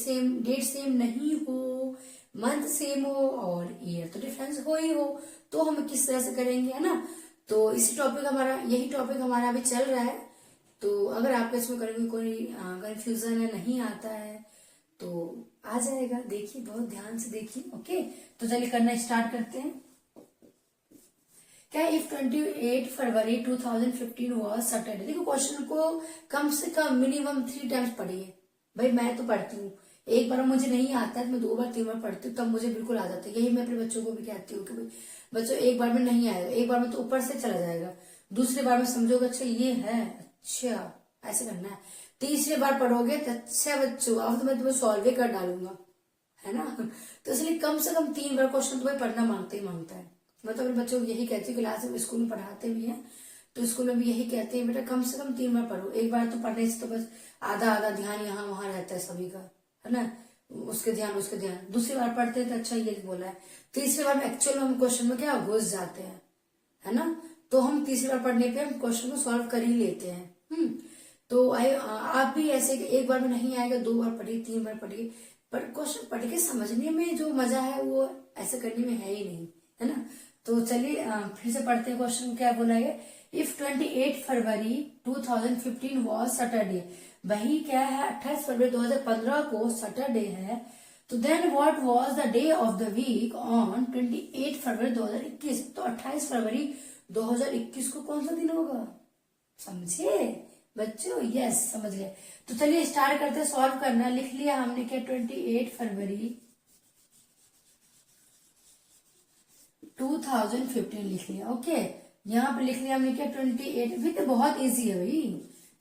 सेम नहीं हो, मंथ सेम हो और ईयर तो डिफरेंस हो ही हो, तो हम किस तरह से करेंगे, है ना। तो यही टॉपिक हमारा अभी चल रहा है। तो अगर आपको इसमें कोई कंफ्यूजन है, नहीं आता है, तो आ जाएगा। देखिए बहुत ध्यान से देखिए। ओके, तो चलिए करना स्टार्ट करते हैं। क्या इफ 28 फरवरी 2015 वॉज सैटरडे। देखो क्वेश्चन को कम से कम मिनिमम 3 टाइम्स पढ़िए। भाई मैं तो पढ़ती हूँ, एक बार मुझे नहीं आता है तो मैं 2 बार 3 बार पढ़ती हूँ, तब मुझे बिल्कुल आ जाता है। यही मैं अपने बच्चों को भी कहती हूँ कि भाई बच्चों एक बार में नहीं आएगा, एक बार में तो ऊपर से चला जाएगा, दूसरी बार में समझोगे अच्छा ये है, अच्छा ऐसे करना है, तीसरी बार पढ़ोगे तो अच्छा बच्चों अब तो मैं तुम्हें सॉल्व ही कर डालूंगा, है ना। तो इसलिए कम से कम 3 बार क्वेश्चन तुम्हें पढ़ना मांगते ही मांगता है। मैं तो अपने बच्चों को यही कहती हूँ, क्लास में स्कूल में पढ़ाते भी हैं तो स्कूल में भी यही कहते हैं बेटा कम से कम 3 बार पढ़ो। एक बार तो पढ़ने से तो बस आधा आधा ध्यान यहाँ वहां रहता है सभी का, है ना, उसके ध्यान। दूसरी बार पढ़ते हैं तो अच्छा ये बोला है, तीसरी बार में एक्चुअल में हम क्वेश्चन में क्या घुस जाते हैं, है ना। तो हम तीसरी बार पढ़ने पे हम क्वेश्चन को सॉल्व कर ही लेते हैं। तो आप भी ऐसे कि एक बार में नहीं आएगा, 2 बार पढ़िए, 3 बार पढ़िए, पर क्वेश्चन पढ़ के समझने में जो मजा है वो ऐसे करने में है ही नहीं, है ना। तो चलिए फिर से पढ़ते हैं क्वेश्चन क्या बोला है। इफ 28 फरवरी 2015 वॉज सैटरडे, वही क्या है 28 फरवरी 2015 को सैटरडे है, तो then what was the day of the week on 28 February 2021। तो 28 फरवरी 2021 को कौन सा दिन होगा, समझे बच्चों। यस समझ गए। तो चलिए स्टार्ट करते हैं सॉल्व करना। लिख लिया हमने क्या 28 फरवरी 2015 लिख लिया। ओके, यहाँ पे लिख लिया हमने क्या 28। भी तो बहुत इजी है भाई,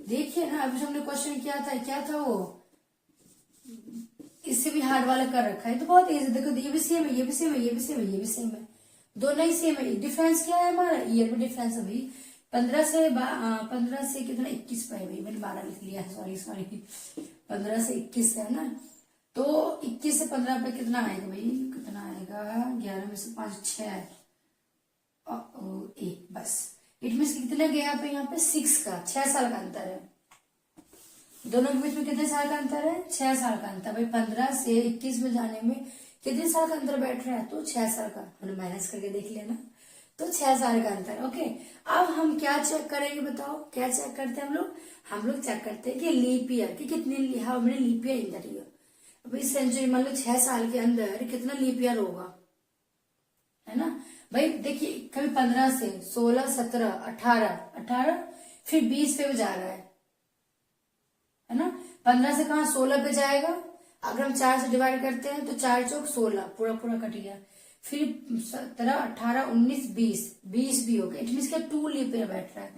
देखिए ना अभी हमने क्वेश्चन किया था, क्या था वो, इससे भी हार्ड वाला कर रखा है, तो बहुत इजी। देखो ये भी सेम है, ये भी सेम है, ये भी सेम है, ये भी सेम है, दोनों ही सेम है। डिफरेंस क्या है हमारा, ईयर में डिफरेंस है भाई। 15 से कितना 21 पे है भाई, मैंने 12 लिख लिया, सॉरी 15 से 21 है ना। तो 21 से 15 पे कितना आएगा भाई, कितना आएगा, 11 में से 5 6 1 बस। इट मीन कितने गया पे यहाँ पे 6 का, 6 साल का अंतर है दोनों के बीच में। कितने साल का अंतर है, 6 साल का अंतर। भाई 15 से 21 में जाने में कितने साल का अंतर बैठ रहा है, तो 6 साल का। हमने माइनस करके देख लिया ना, तो 6 साल का अंतर। ओके, अब हम क्या चेक करेंगे बताओ, क्या चेक करते हैं हम लोग चेक करते हैं कि लीप ईयर की कितनी, how many leap year in that year. अब इस सेंचुरी मान लो 6 साल के अंदर कितना लीप ईयर होगा, है ना। भाई देखिए कभी 15 से 16 17 18 फिर 20 पे भी जा रहा है ना। 15 से कहा 16 पे जाएगा, अगर हम 4 से डिवाइड करते हैं तो 4 चौक 16, पूरा पूरा कट गया। फिर 17 18 19 20 भी हो गया। इट मीन क्या 2 लीप ईयर बैठ रहा है।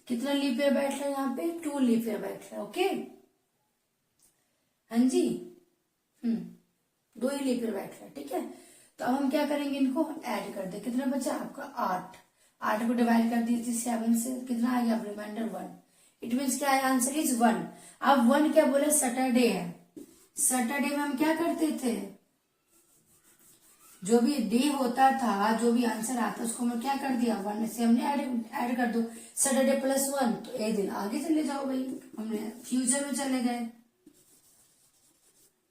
कितना लीप ईयर बैठ रहा है यहाँ पे, 2 लीप ईयर बैठ रहा है। ओके हाँ जी, 2 ही लीप ईयर बैठ रहा है, ठीक है। तो अब हम क्या करेंगे, इनको ऐड कर दे। कितना बचा आपका 8 को डिवाइड कर दिए 7 से, कितना आ गया रिमाइंडर 1। इट मीन्स क्या है, आंसर इज 1। अब 1 क्या बोले, सैटरडे है। सैटरडे में हम क्या करते थे, जो भी डे होता था, जो भी आंसर आता उसको हमने क्या कर दिया, 1 से हमने ऐड कर दो। सैटरडे प्लस 1 तो एक दिन आगे चले जाओ भाई, हमने फ्यूचर में चले गए।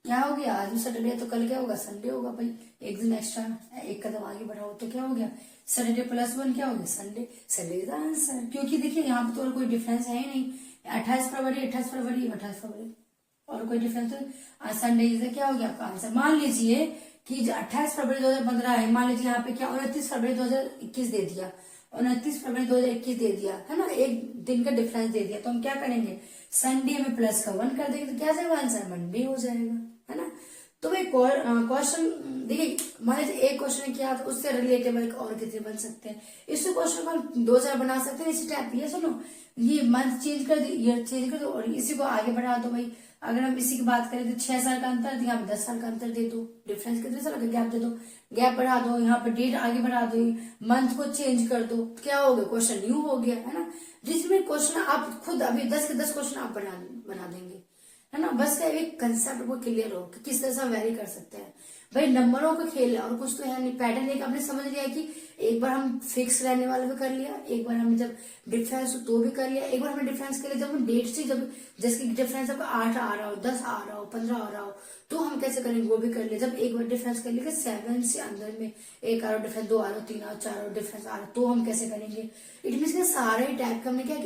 क्या हो गया, आज भी सैटरडे तो कल क्या होगा, संडे होगा भाई। एक दिन एक्स्ट्रा, एक कदम आगे बढ़ाओ तो क्या हो गया, सैटरडे प्लस 1 क्या हो गया, संडे का आंसर। क्योंकि देखिए यहाँ पे तो कोई डिफरेंस है ही नहीं। 28 फरवरी और कोई डिफरेंस तो संडे से क्या हो गया आपका आंसर। मान लीजिए कि 28 फरवरी 2015 है, मान लीजिए यहाँ पे क्या 29 फरवरी 2021 दे दिया, 29 फरवरी 2021 दे दिया, है ना, एक दिन का डिफरेंस दे दिया। तो हम क्या करेंगे, संडे में प्लस का 1 कर देंगे तो क्या जाएगा आंसर, मंडे हो जाएगा, है ना। तो भाई क्वेश्चन देखिए, मान लीजिए एक क्वेश्चन किया तो उससे रिलेटेबल और कितने बन सकते हैं। इस क्वेश्चन को हम 2-4 बना सकते हैं इसी टाइप। ये सुनो, ये मंथ चेंज कर दो, ईयर चेंज कर दो और इसी को आगे बढ़ा दो भाई। अगर हम इसी की बात करें तो 6 साल का अंतर, यहाँ पे 10 साल का अंतर दे दो, डिफरेंस कितने साल का गैप दे दो, गैप बढ़ा दो, यहाँ पे डेट आगे बढ़ा दो, मंथ को चेंज कर दो, क्या हो गया, क्वेश्चन न्यू हो गया, है ना। जिसमें क्वेश्चन आप खुद अभी 10 के 10 क्वेश्चन आप बना देंगे, है ना। बस का एक कंसेप्ट वो क्लियर हो कि किस तरह से हम वेरी कर सकते हैं। भाई नंबरों का खेल है और कुछ तो है नहीं। पैटर्न एक आपने समझ लिया कि एक बार हम फिक्स रहने वाला भी कर लिया, एक बार हमने जब डिफरेंस तो भी कर लिया, एक बार हमने डिफरेंस कर लिया जब हम डेट से, जब जैसे डिफरेंस आपका 8 आ रहा हो, 10 आ रहा हो, 15 आ रहा हो, तो हम कैसे करेंगे वो भी कर लिया। जब एक बार डिफरेंस कर लिया 7 से अंदर में एक आ रहा डिफरेंस, 2 आ रहा, 3 आ रहा, 4 आ रहा डिफरेंस आ रहा, तो हम कैसे करेंगे। इट मीन के सारे टाइप का हमने क्या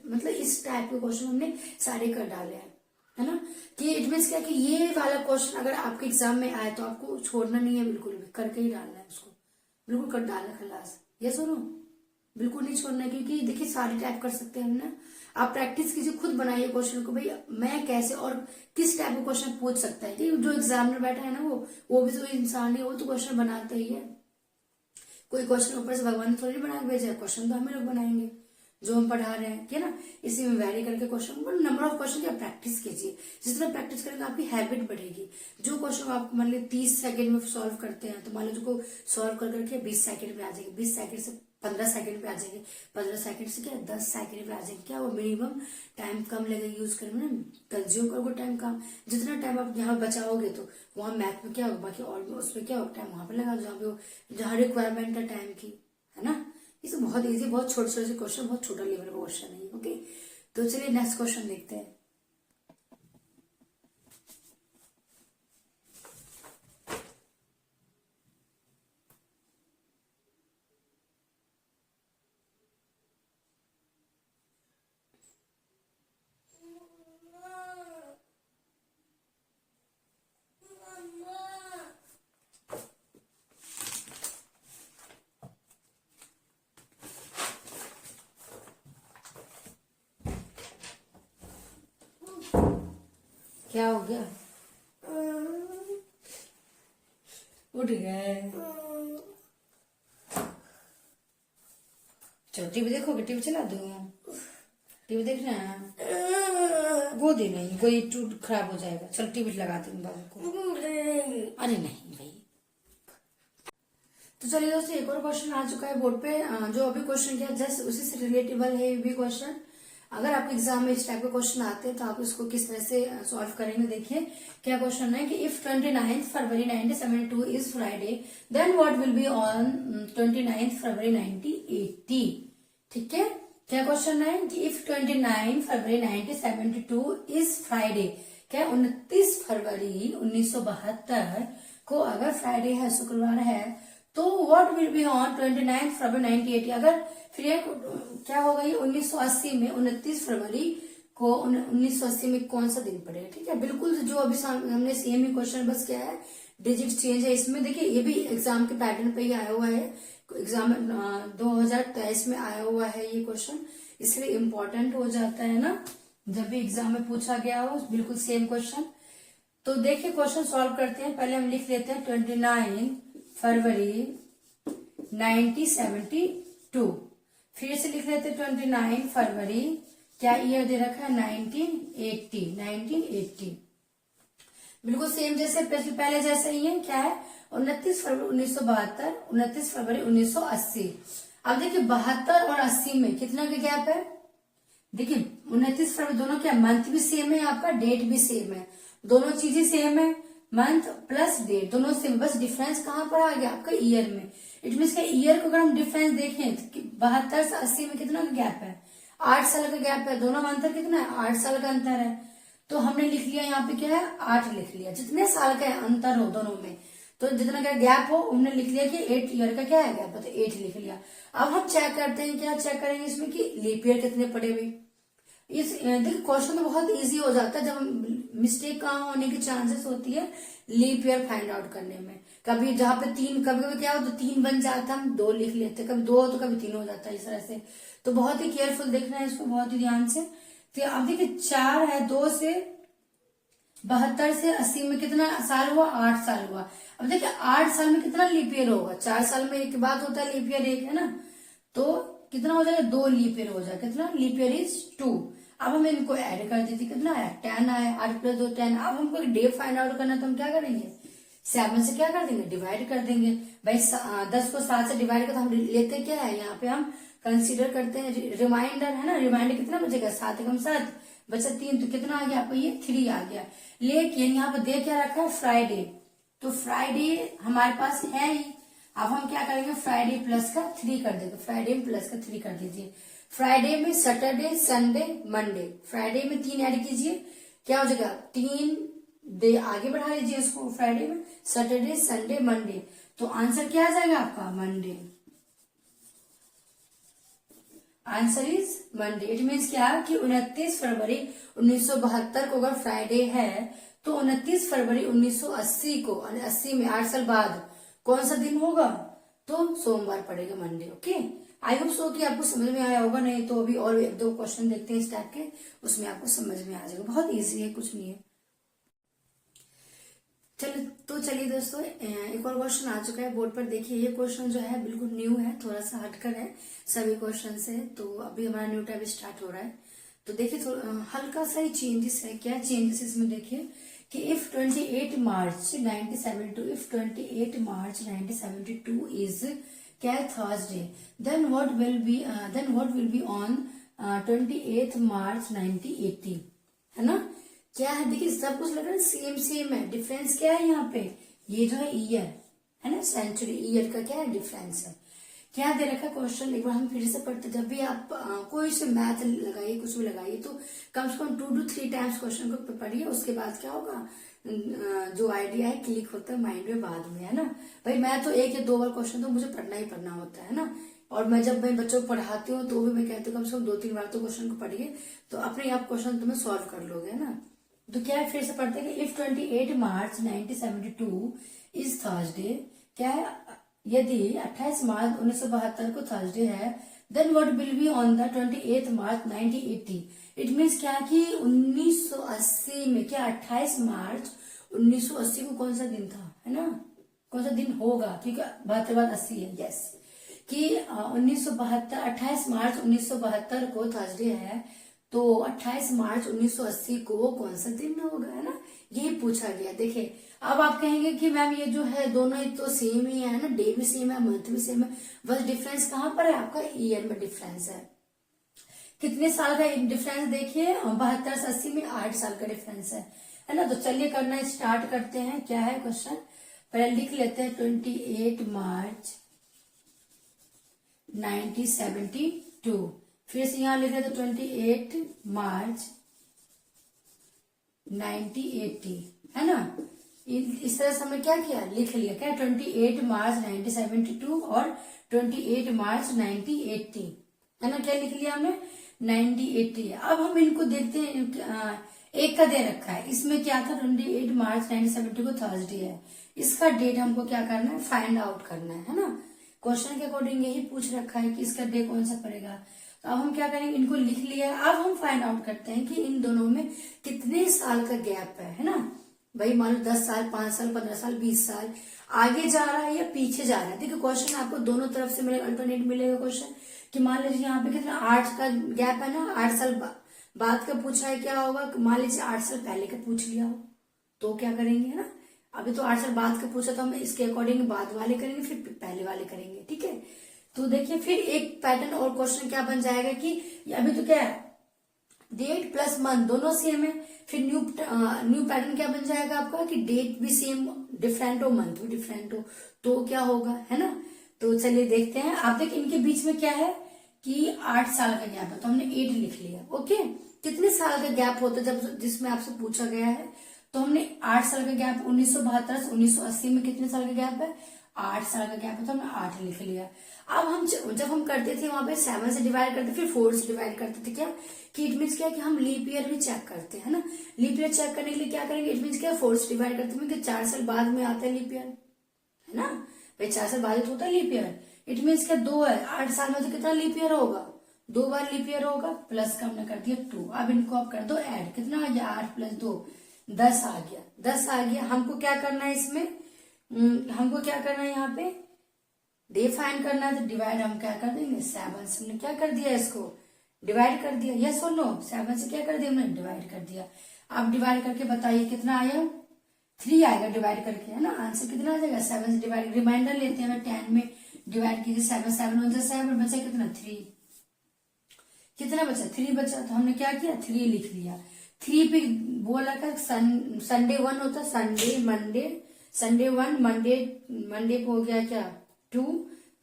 मतलब इस टाइप के क्वेश्चन हमने सारे कर डाले हैं, है ना। कि इट मीन क्या कि ये वाला क्वेश्चन अगर आपके एग्जाम में आए तो आपको छोड़ना नहीं है, बिल्कुल भी करके ही डालना है उसको, बिल्कुल कर डालना खलास। ये सुनो, बिल्कुल नहीं छोड़ना है, क्योंकि देखिए सारे टाइप कर सकते हैं हम ना। आप प्रैक्टिस कीजिए, खुद बनाइए क्वेश्चन को, भाई मैं कैसे और किस टाइप का क्वेश्चन पूछ सकता है। कि जो एग्जामिनर बैठा है ना वो भी तो इंसान है, वो तो क्वेश्चन बनाते ही है। कोई क्वेश्चन ऊपर से भगवान ने थोड़ी बना के भेजा है, क्वेश्चन तो हमें लोग बनाएंगे जो हम पढ़ा रहे हैं, क्या ना। इसी में वैरी करके क्वेश्चन, नंबर ऑफ क्वेश्चन की आप प्रैक्टिस कीजिए। जितना प्रैक्टिस करेंगे आपकी हैबिट बढ़ेगी। जो क्वेश्चन आप मान लीजिए 30 सेकंड में सॉल्व करते हैं, तो मान लीजिए को सॉल्व कर करके 20 सेकंड में आ जाएगी, 20 सेकंड से 15 सेकंड पे आ जाएंगे, 15 सेकंड से क्या 10 सेकंड पे आ जाएंगे। क्या वो मिनिमम टाइम कम लगेगा यूज करने में, कंज्यूम करोगे टाइम कम। जितना टाइम आप यहाँ बचाओगे तो वहां मैथ में क्या होगा, बाकी और उसमें क्या होगा, टाइम वहां पे लगा जहाँ रिक्वायरमेंट है टाइम की, है ना। ये सब बहुत इजी, बहुत छोटे छोटे से क्वेश्चन, बहुत छोटा लेवल का क्वेश्चन है। ओके, तो चलिए नेक्स्ट क्वेश्चन देखते हैं। क्या हो गया, उठ गए। चलो टीवी देखोगे, टीवी चला दो, टीवी देखना है। वो दे नहीं, वो टूट खराब हो जाएगा। चलो टीवी लगा दूंगी बाबू को। अरे नहीं भाई। तो चलिए दोस्तों, एक और क्वेश्चन आ चुका है बोर्ड पे, जो अभी क्वेश्चन किया जस्ट उसी से रिलेटेबल है ये भी क्वेश्चन। अगर आपके एग्जाम में इस टाइप के क्वेश्चन आते हैं तो आप इसको किस तरह से सॉल्व करेंगे। देखिए क्या क्वेश्चन है कि if 29 February 1972 is Friday, then what will be on 29 February 1980। ठीक है, क्या क्वेश्चन है कि इफ 29 फरवरी 1972 इज फ्राइडे, क्या 29 फरवरी 1972 को अगर फ्राइडे है, शुक्रवार है, तो what will be on 29 February 1980। अगर फिर क्या होगा, ये 1980 में 29 फरवरी को 1980 में कौन सा दिन पड़ेगा। ठीक है, बिल्कुल जो अभी हमने सेम ही क्वेश्चन, बस क्या है डिजिट चेंज है इसमें। देखिए ये भी एग्जाम के पैटर्न पे ही आया हुआ है, एग्जाम 2023 में आया हुआ है ये क्वेश्चन, इसलिए इम्पोर्टेंट हो जाता है ना जब भी एग्जाम में पूछा गया हो, बिल्कुल सेम क्वेश्चन। तो देखिए क्वेश्चन सॉल्व करते हैं। पहले हम लिख लेते हैं 29 फरवरी 1972, फिर से लिख लेते हैं 29 फरवरी, क्या ईयर दे रखा है 1980। बिल्कुल सेम जैसे पहले जैसे ही है, क्या है 29 फरवरी 1972, 29 फरवरी 1980। अब देखिए 72 और 80 में कितना का गैप है। देखिए 29 फरवरी, दोनों क्या मंथ भी सेम है, आपका डेट भी सेम है, दोनों चीजें सेम है, मंथ प्लस डेट दोनों सेम, बस डिफरेंस कहां पर आ गया आपका ईयर में। इट मीन का ईयर को अगर हम डिफरेंस देखें तो 72 से 80 में कितना का गैप है, 8 साल का गैप है, दोनों में अंतर कितना है, 8 साल का अंतर है। तो हमने लिख लिया यहाँ पे क्या है 8 लिख लिया, जितने साल का अंतर हो दोनों में, तो जितना का गैप हो हमने लिख लिया कि 8 ईयर का क्या है गैप, तो 8 लिख लिया। अब हम चेक करते हैं, क्या चेक करेंगे इसमें कि लीप ईयर कितने पड़े हुए। इस देखिए क्वेश्चन तो बहुत इजी हो जाता है, जब मिस्टेक कहाँ होने की चांसेस होती है लीप ईयर फाइंड आउट करने में। कभी जहाँ पे 3, कभी कभी क्या हो तो 3 बन जाता है, हम 2 लिख लेते, कभी 2 हो तो कभी 3 हो जाता है, इस तरह से। तो बहुत ही केयरफुल देखना है इसको, बहुत ही ध्यान से। तो अब देखिए 4 है, 2 से 72 से 80 में कितना साल हुआ, 8 साल हुआ। अब देखिए 8 साल में कितना लीप ईयर होगा, 4 साल में एक बात होता है लीप ईयर एक है ना, तो कितना हो जाएगा 2 लीप ईयर हो जाएगा, कितना लीप ईयर इज 2। अब हम इनको ऐड कर देते, कितना आया 10 आया, 8 + 2 10। अब हमको डे फाइंड आउट करना, तो हम क्या करेंगे 7 से क्या कर देंगे डिवाइड कर देंगे। भाई 10 को 7 से डिवाइड कर, तो हम लेते क्या है यहाँ पे हम कंसीडर करते हैं रिमाइंडर, है ना। रिमाइंडर कितना बचेगा 7 × 7 बचा 3, तो कितना आ गया आपको ये 3 आ गया। लेकिन यहाँ पे दे क्या रखा है फ्राइडे, तो फ्राइडे हमारे पास है ही। अब हम क्या करेंगे, फ्राइडे प्लस का 3 कर देंगे, फ्राइडे में प्लस का 3 कर दीजिए। फ्राइडे में सैटरडे संडे मंडे, फ्राइडे में 3 ऐड कीजिए, क्या हो जाएगा 3 डे आगे बढ़ा लीजिए उसको, फ्राइडे में सैटरडे संडे मंडे, तो आंसर क्या आ जाएगा आपका Monday. Answer is Monday. It means क्या कि 29 फरवरी 1972 को अगर फ्राइडे है तो 29 फरवरी 1980 को, 80 में 8 साल बाद कौन सा दिन होगा, तो सोमवार पड़ेगा, Monday. Okay, I hope so कि आपको समझ में आया होगा, नहीं तो अभी और 1-2 क्वेश्चन देखते हैं इस टाइप के, उसमें आपको समझ में आ जाएगा, बहुत इजी है, कुछ नहीं है। चलिए दोस्तों, एक और क्वेश्चन आ चुका है बोर्ड पर। देखिए ये क्वेश्चन जो है बिल्कुल न्यू है, थोड़ा सा हटकर है सभी क्वेश्चन से, तो अभी हमारा न्यू टाइप स्टार्ट हो रहा है। तो देखिए हल्का सा ही चेंजेस है। क्या चेंजेस इसमें, देखिए कि if 28 March 1972, if 28 March 1972 is क्या Thursday, then what will be on 28 March 1980, है ना। क्या है, देखिए सब कुछ लग रहा है सेम सेम है, डिफरेंस क्या है यहाँ पे, ये जो है ईयर है ना, सेंचुरी, ईयर का क्या है डिफरेंस है। क्या दे रखा क्वेश्चन, एक बार हम फिर से पढ़ते, जब भी आप कोई से मैथ लगाइए, कुछ भी लगाइए, तो कम से कम 2 to 3 टाइम्स क्वेश्चन को पढ़िए, उसके बाद क्या होगा, जो आइडिया है क्लिक होता है माइंड में बाद में, है ना। भाई मैं तो 1 या 2 बार क्वेश्चन तो मुझे पढ़ना ही पढ़ना होता है ना, और मैं जब मैं बच्चों को पढ़ाती हूँ तो भी मैं कहती हूँ कम से कम 2-3 बार तो क्वेश्चन को पढ़िए, तो अपने आप क्वेश्चन तुम्हें सॉल्व कर लोगे, है ना। तो क्या है, फिर से पढ़ते हैं कि इफ 28 मार्च 1972 इज थर्सडे, क्या है, यदि 28 मार्च 1972 को थर्सडे है, then what will be on the 28 March 1980। It means क्या कि 1980 में, क्या 28 मार्च 1980 को कौन सा दिन था, है ना, कौन सा दिन होगा, क्योंकि 72 बाद 80 है, यस, कि 1972, 28 मार्च 1972 को थर्सडे है, तो 28 मार्च 1980 को कौन सा दिन होगा, है ना, यही पूछा गया। देखिए अब आप कहेंगे कि मैम ये जो है दोनों ही तो सेम ही है ना, डे भी सेम है, मंथ भी सेम है, बस डिफरेंस कहाँ पर है, आपका ईयर में डिफरेंस है। कितने साल का डिफरेंस, देखिए 72 से 80 में 8 साल का डिफरेंस है ना। तो चलिए करना स्टार्ट करते हैं। क्या है क्वेश्चन, पहले लिख लेते हैं 28 मार्च 1972, फिर से यहां लिखे तो 28 मार्च 1980, है ना। इस तरह से हमने क्या किया, लिख लिया, क्या 28 मार्च 1972 और 28 मार्च 1980, है ना, क्या लिख लिया हमने 1980। अब हम इनको देखते हैं, एक का दे रखा है, इसमें क्या था 28 मार्च 1970 को थर्सडे है, इसका डेट हमको क्या करना है, फाइंड आउट करना है ना। क्वेश्चन के अकॉर्डिंग यही पूछ रखा है कि इसका डे कौन सा पड़ेगा, तो अब हम क्या करेंगे, इनको लिख लिया। अब हम फाइंड आउट करते हैं कि इन दोनों में कितने साल का गैप है ना। भाई मान लो 10 साल, 5 साल, 15 साल, 20 साल आगे जा रहा है या पीछे जा रहा है। देखिए क्वेश्चन आपको दोनों तरफ से मिलेगा, अल्टरनेट मिलेगा क्वेश्चन, कि मान लीजिए यहाँ पे कितना 8 का गैप है ना, 8 साल बाद का पूछा है, क्या होगा, मान लीजिए 8 साल पहले का पूछ लिया हो तो क्या करेंगे, है ना। अभी तो 8 साल बाद का पूछा, तो हम इसके अकॉर्डिंग बाद वाले करेंगे, फिर पहले वाले करेंगे, ठीक है। तो देखिए फिर एक पैटर्न और क्वेश्चन क्या बन जाएगा कि अभी तो क्या है, डेट प्लस मंथ दोनों सेम है, फिर न्यू पैटर्न क्या बन जाएगा आपका कि डेट भी सेम डिफरेंट हो, मंथ भी डिफरेंट हो, तो क्या होगा, है ना। तो चलिए देखते हैं। आप देखिए इनके बीच में क्या है कि 8 साल का गैप है, तो हमने 8 लिख लिया। ओके, कितने साल का गैप होता है जब जिसमें आपसे पूछा गया है, तो हमने 8 साल का गैप, 1972 से 1980 में कितने साल का गैप है, 8 साल का गैप है, तो हमने 8 लिख लिया। अब हम जब हम करते थे वहां पे 7 से डिवाइड करते, फिर 4 से डिवाइड करते थे, क्या कि इट मीन्स क्या कि हम लीप ईयर भी चेक करते हैं ना। लीप ईयर चेक करने के लिए क्या करेंगे, इट मीन्स क्या 4 से डिवाइड करते हैं, 4 साल बाद में आता है लीप ईयर, है ना। भाई 4 साल बाद होता है लीप ईयर, इट मीन्स क्या 2 है, 8 साल में तो कितना लीप ईयर होगा, 2 बार लीप ईयर होगा, प्लस का हमने कर दिया 2। अब इनको आप कर दो ऐड, कितना आ गया 8 + 2 10 आ गया, 10 आ गया। हमको क्या करना है इसमें, हमको क्या करना है यहाँ पे डे फाइंड करना है, तो डिवाइड हम क्या कर देंगे 7 से, हमने क्या कर दिया इसको डिवाइड कर दिया, यस और नो, 7 से क्या कर दिया हमने डिवाइड कर दिया। अब डिवाइड करके बताइए कितना आया, 3 आएगा डिवाइड करके, है ना। आंसर कितना आ जाएगा, 7 से डिवाइड, रिमाइंडर लेते हैं 10 में डिवाइड कीजिए, 7 7 1 7 बचा कितना 3, कितना बचा 3 बचा, तो हमने क्या किया 3 लिख लिया। 3 पे बोला का संडे 1 होता है, Sunday Monday Sunday 1, Monday Monday को हो गया क्या 2,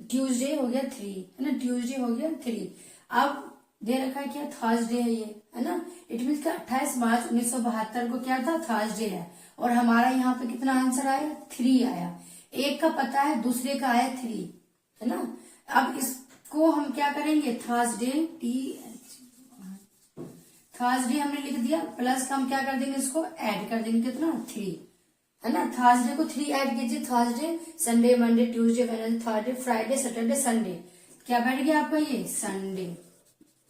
ट्यूसडे हो गया 3, है ना, ट्यूसडे हो गया 3। अब दे रखा है क्या थर्सडे है ये, है ना। इट मीन 28 मार्च 1972 को क्या था थर्सडे है, और हमारा यहाँ पे कितना आंसर आया 3 आया। एक का पता है, दूसरे का आया 3, है ना। अब इसको हम क्या करेंगे थर्सडे थर्सडे हमने लिख दिया, प्लस का हम क्या कर देंगे इसको ऐड कर देंगे कितना 3, है ना। थर्सडे को 3 ऐड कीजिए, Thursday Sunday Monday Tuesday Wednesday Thursday Friday Saturday Sunday, क्या बैठ गया आपका ये संडे।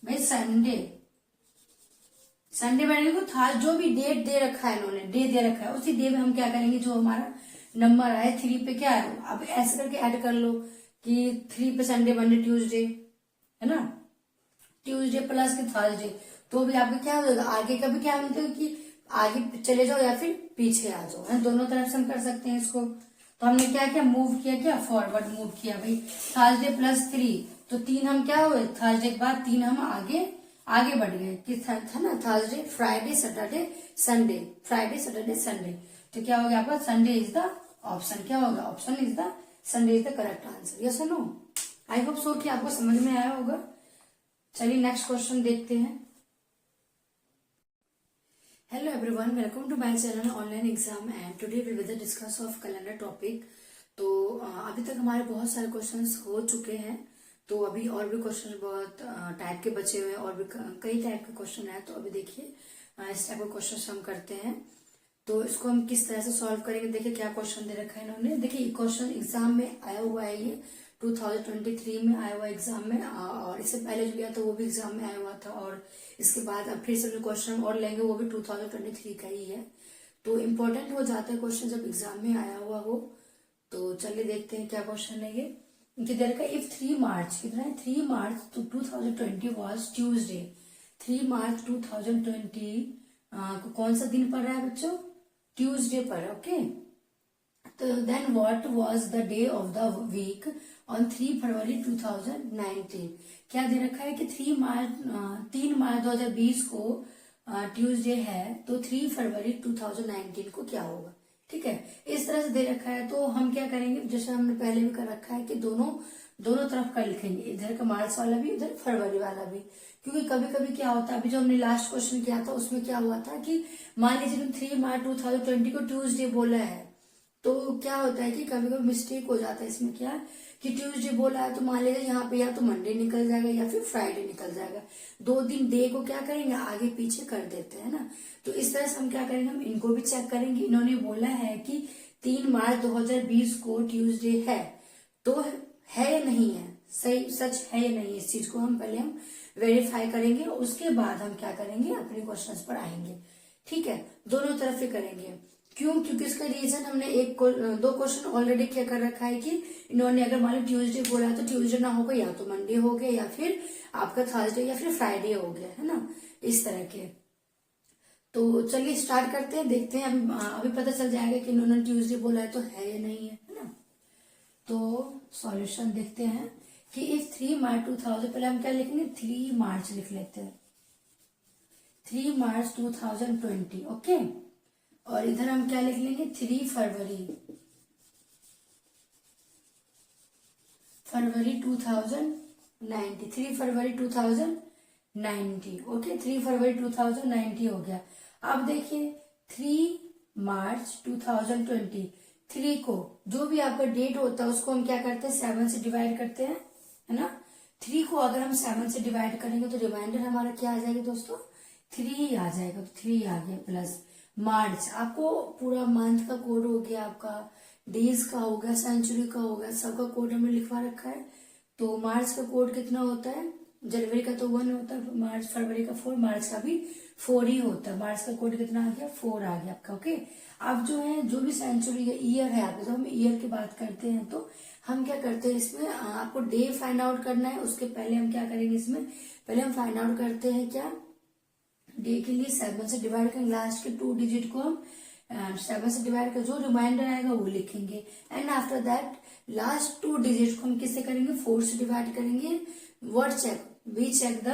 भाई संडे संडे बैठ गया, था जो भी डेट दे रखा है इन्होंने डे दे रखा है उसी डे में हम क्या करेंगे जो हमारा नंबर आए 3 पे क्या है, अब ऐसे करके ऐड कर लो कि 3 पे संडे मंडे ट्यूसडे, है ना, ट्यूसडे प्लस के थर्सडे, तो भी आपका क्या हो जाएगा आगे का भी क्या बोलते हो कि आगे चले जाओ या फिर पीछे आ जाओ, है दोनों तरफ से हम कर सकते हैं इसको। तो हमने क्या किया मूव किया, क्या फॉरवर्ड मूव किया भाई, थर्सडे प्लस 3, तो 3 हम क्या हुए थर्सडे के बाद 3 हम आगे बढ़ गए कि था ना Thursday Friday Saturday Sunday, Friday Saturday Sunday, तो क्या हो गया आपका संडे इज द ऑप्शन, क्या होगा option is the Sunday is the correct answer, yes और नो। आई होप सो कि आपको समझ में आया होगा। चलिए नेक्स्ट क्वेश्चन देखते हैं। Hello everyone, welcome to my channel online exam and today we will discuss of calendar topic. तो अभी तक हमारे बहुत सारे क्वेश्चंस हो चुके हैं, तो अभी और भी क्वेश्चन बहुत टाइप के बचे हुए हैं, और भी कई टाइप के क्वेश्चन है। तो अभी देखिए इस टाइप के क्वेश्चन हम करते हैं, तो इसको हम किस तरह से सॉल्व करेंगे। देखिए क्या क्वेश्चन दे रखा है इन्होंने, देखिए क्वेश्चन एग्जाम में आया हुआ है, ये 2023 में आया हुआ एग्जाम में, और इससे पहले जो गया था वो भी एग्जाम में आया हुआ था, और इसके बाद अब फिर से जो क्वेश्चन और लेंगे वो भी 2023 का ही है। तो इम्पोर्टेंट हो जाता है क्वेश्चन जब एग्जाम में आया हुआ हो। तो चलिए देखते हैं क्या क्वेश्चन है ये। इनके का इफ 3 मार्च कितना है 3 मार्च तो 2020 वॉज ट्यूजडे, 3 मार्च 2020 को कौन सा दिन पड़ रहा है बच्चों ट्यूसडे पर, ओके। तो then what was the day of the week on 3 February 2019, क्या दे रखा है कि 3 मार्च 2020 को ट्यूसडे है, तो 3 फरवरी 2019 को क्या होगा, ठीक है। इस तरह से दे रखा है, तो हम क्या करेंगे जैसे हमने पहले भी कर रखा है कि दोनों तरफ का लिखेंगे, इधर का मार्च वाला भी उधर फरवरी वाला भी, क्योंकि कभी कभी क्या होता है, अभी जो हमने लास्ट क्वेश्चन किया था उसमें क्या हुआ था कि मान लीजिए 3 मार्च 2020 को ट्यूसडे बोला है, तो क्या होता है कि कभी कभी मिस्टेक हो जाता है इसमें, क्या कि ट्यूसडे बोला है तो मान लीजिए यहाँ पे या तो मंडे निकल जाएगा या फिर फ्राइडे निकल जाएगा, 2 दिन डे को क्या करेंगे आगे पीछे कर देते हैं ना। तो इस तरह से हम क्या करेंगे, हम इनको भी चेक करेंगे। इन्होंने बोला है कि 3 मार्च 2020 को ट्यूसडे है, तो है या नहीं है, सही सच है या नहीं, इस चीज को हम पहले वेरीफाई करेंगे, उसके बाद हम क्या करेंगे अपने क्वेश्चंस पर आएंगे, ठीक है। दोनों तरफ से करेंगे, क्यों, क्योंकि इसका रीजन हमने 2 क्वेश्चन ऑलरेडी क्या कर रखा है कि इन्होंने अगर मान लो ट्यूसडे बोला तो ट्यूसडे ना होगा या तो मंडे हो गया या फिर आपका थर्सडे या फिर फ्राइडे हो गया, है ना, इस तरह के। तो चलिए स्टार्ट करते हैं, देखते हैं अभी पता चल जाएगा कि इन्होंने ट्यूसडे बोला है तो है या नहीं है ना। तो सॉल्यूशन देखते हैं कि इफ 3 मार्च 2000, पहले हम क्या लिखेंगे 3 मार्च लिख लेते हैं, 3 मार्च 2020, ओके। और इधर हम क्या लिख लेंगे 3 फरवरी 2090, 3 फरवरी 2090, ओके, 3 फरवरी 2090 हो गया। अब देखिए 3 मार्च 2020, 3 को जो भी आपका डेट होता है उसको हम क्या करते हैं 7 से डिवाइड करते हैं, है ना। 3 को अगर हम 7 से डिवाइड करेंगे तो रिमाइंडर हमारा क्या आ जाएगा दोस्तों 3 आ जाएगा, तो 3 आ गया, प्लस मार्च, आपको पूरा मंथ का कोड हो गया, आपका डेज का हो गया, सेंचुरी का हो गया, सबका कोड हमने लिखवा रखा है। तो मार्च का कोड कितना होता है, जनवरी का तो 1 होता है, मार्च फरवरी का 4, मार्च का भी 4 ही होता है। मार्च का कोड कितना आ गया 4 आ गया आपका, ओके। अब जो है जो भी सेंचुरी का ईयर है आपके, जब हम ईयर की बात करते हैं तो हम क्या करते हैं इसमें आपको डे फाइंड आउट करना है, उसके पहले हम क्या करेंगे इसमें पहले हम फाइंड आउट करते हैं क्या डे के लिए 7 से डिवाइड करेंगे, लास्ट के 2 डिजिट को हम 7 से डिवाइड कर जो रिमाइंडर आएगा वो लिखेंगे, and after that last 2 digit को हम किससे करेंगे 4 से डिवाइड करेंगे। Word check, we check the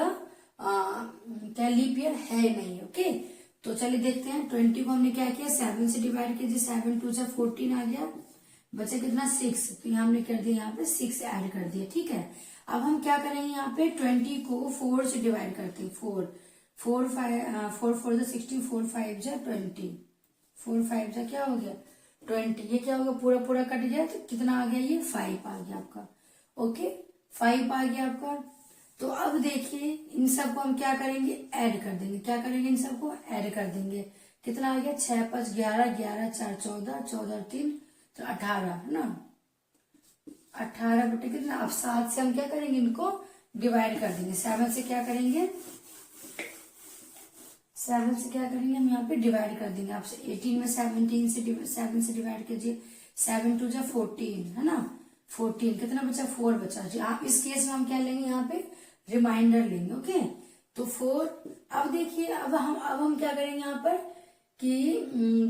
क्या लीप ईयर है नहीं, ओके। तो चलिए देखते हैं। 20 को हमने क्या किया, 7 से डिवाइड किया, 7 2 से 14 आ गया, बचा कितना 6, तो यहाँ हमने कर दिया, यहाँ पे 6 ऐड कर दिया। ठीक है, अब हम क्या करेंगे, यहाँ पे 20 को 4 से डिवाइड करते हैं। 4 4 16, 4 5 जा 20, 4 5 जा क्या हो गया 20, ये क्या होगा पूरा पूरा कट गया, तो कितना आ गया, ये 5 आ गया आपका। ओके, 5 आ गया आपका। तो अब देखिए इन सबको हम क्या करेंगे, ऐड कर देंगे। क्या करेंगे, इन सबको ऐड कर देंगे। कितना आ गया, 6 5 11, 11 4 14, 14 3 तो 18 है ना, 18 बटे कितना, अब 7 से हम क्या करेंगे, इनको डिवाइड कर देंगे। 7 से क्या करेंगे, 7 से क्या करेंगे, हम यहाँ पे डिवाइड कर देंगे। आपसे 18 में 17 से 7 से डिवाइड कीजिए, 7 2 जा 14 है ना, 14 कितना बचा, 4 बचा जी। आप इस केस में हम क्या लेंगे, यहाँ पे रिमाइंडर लेंगे। ओके, तो 4। अब देखिए अब हम क्या करेंगे यहाँ पर कि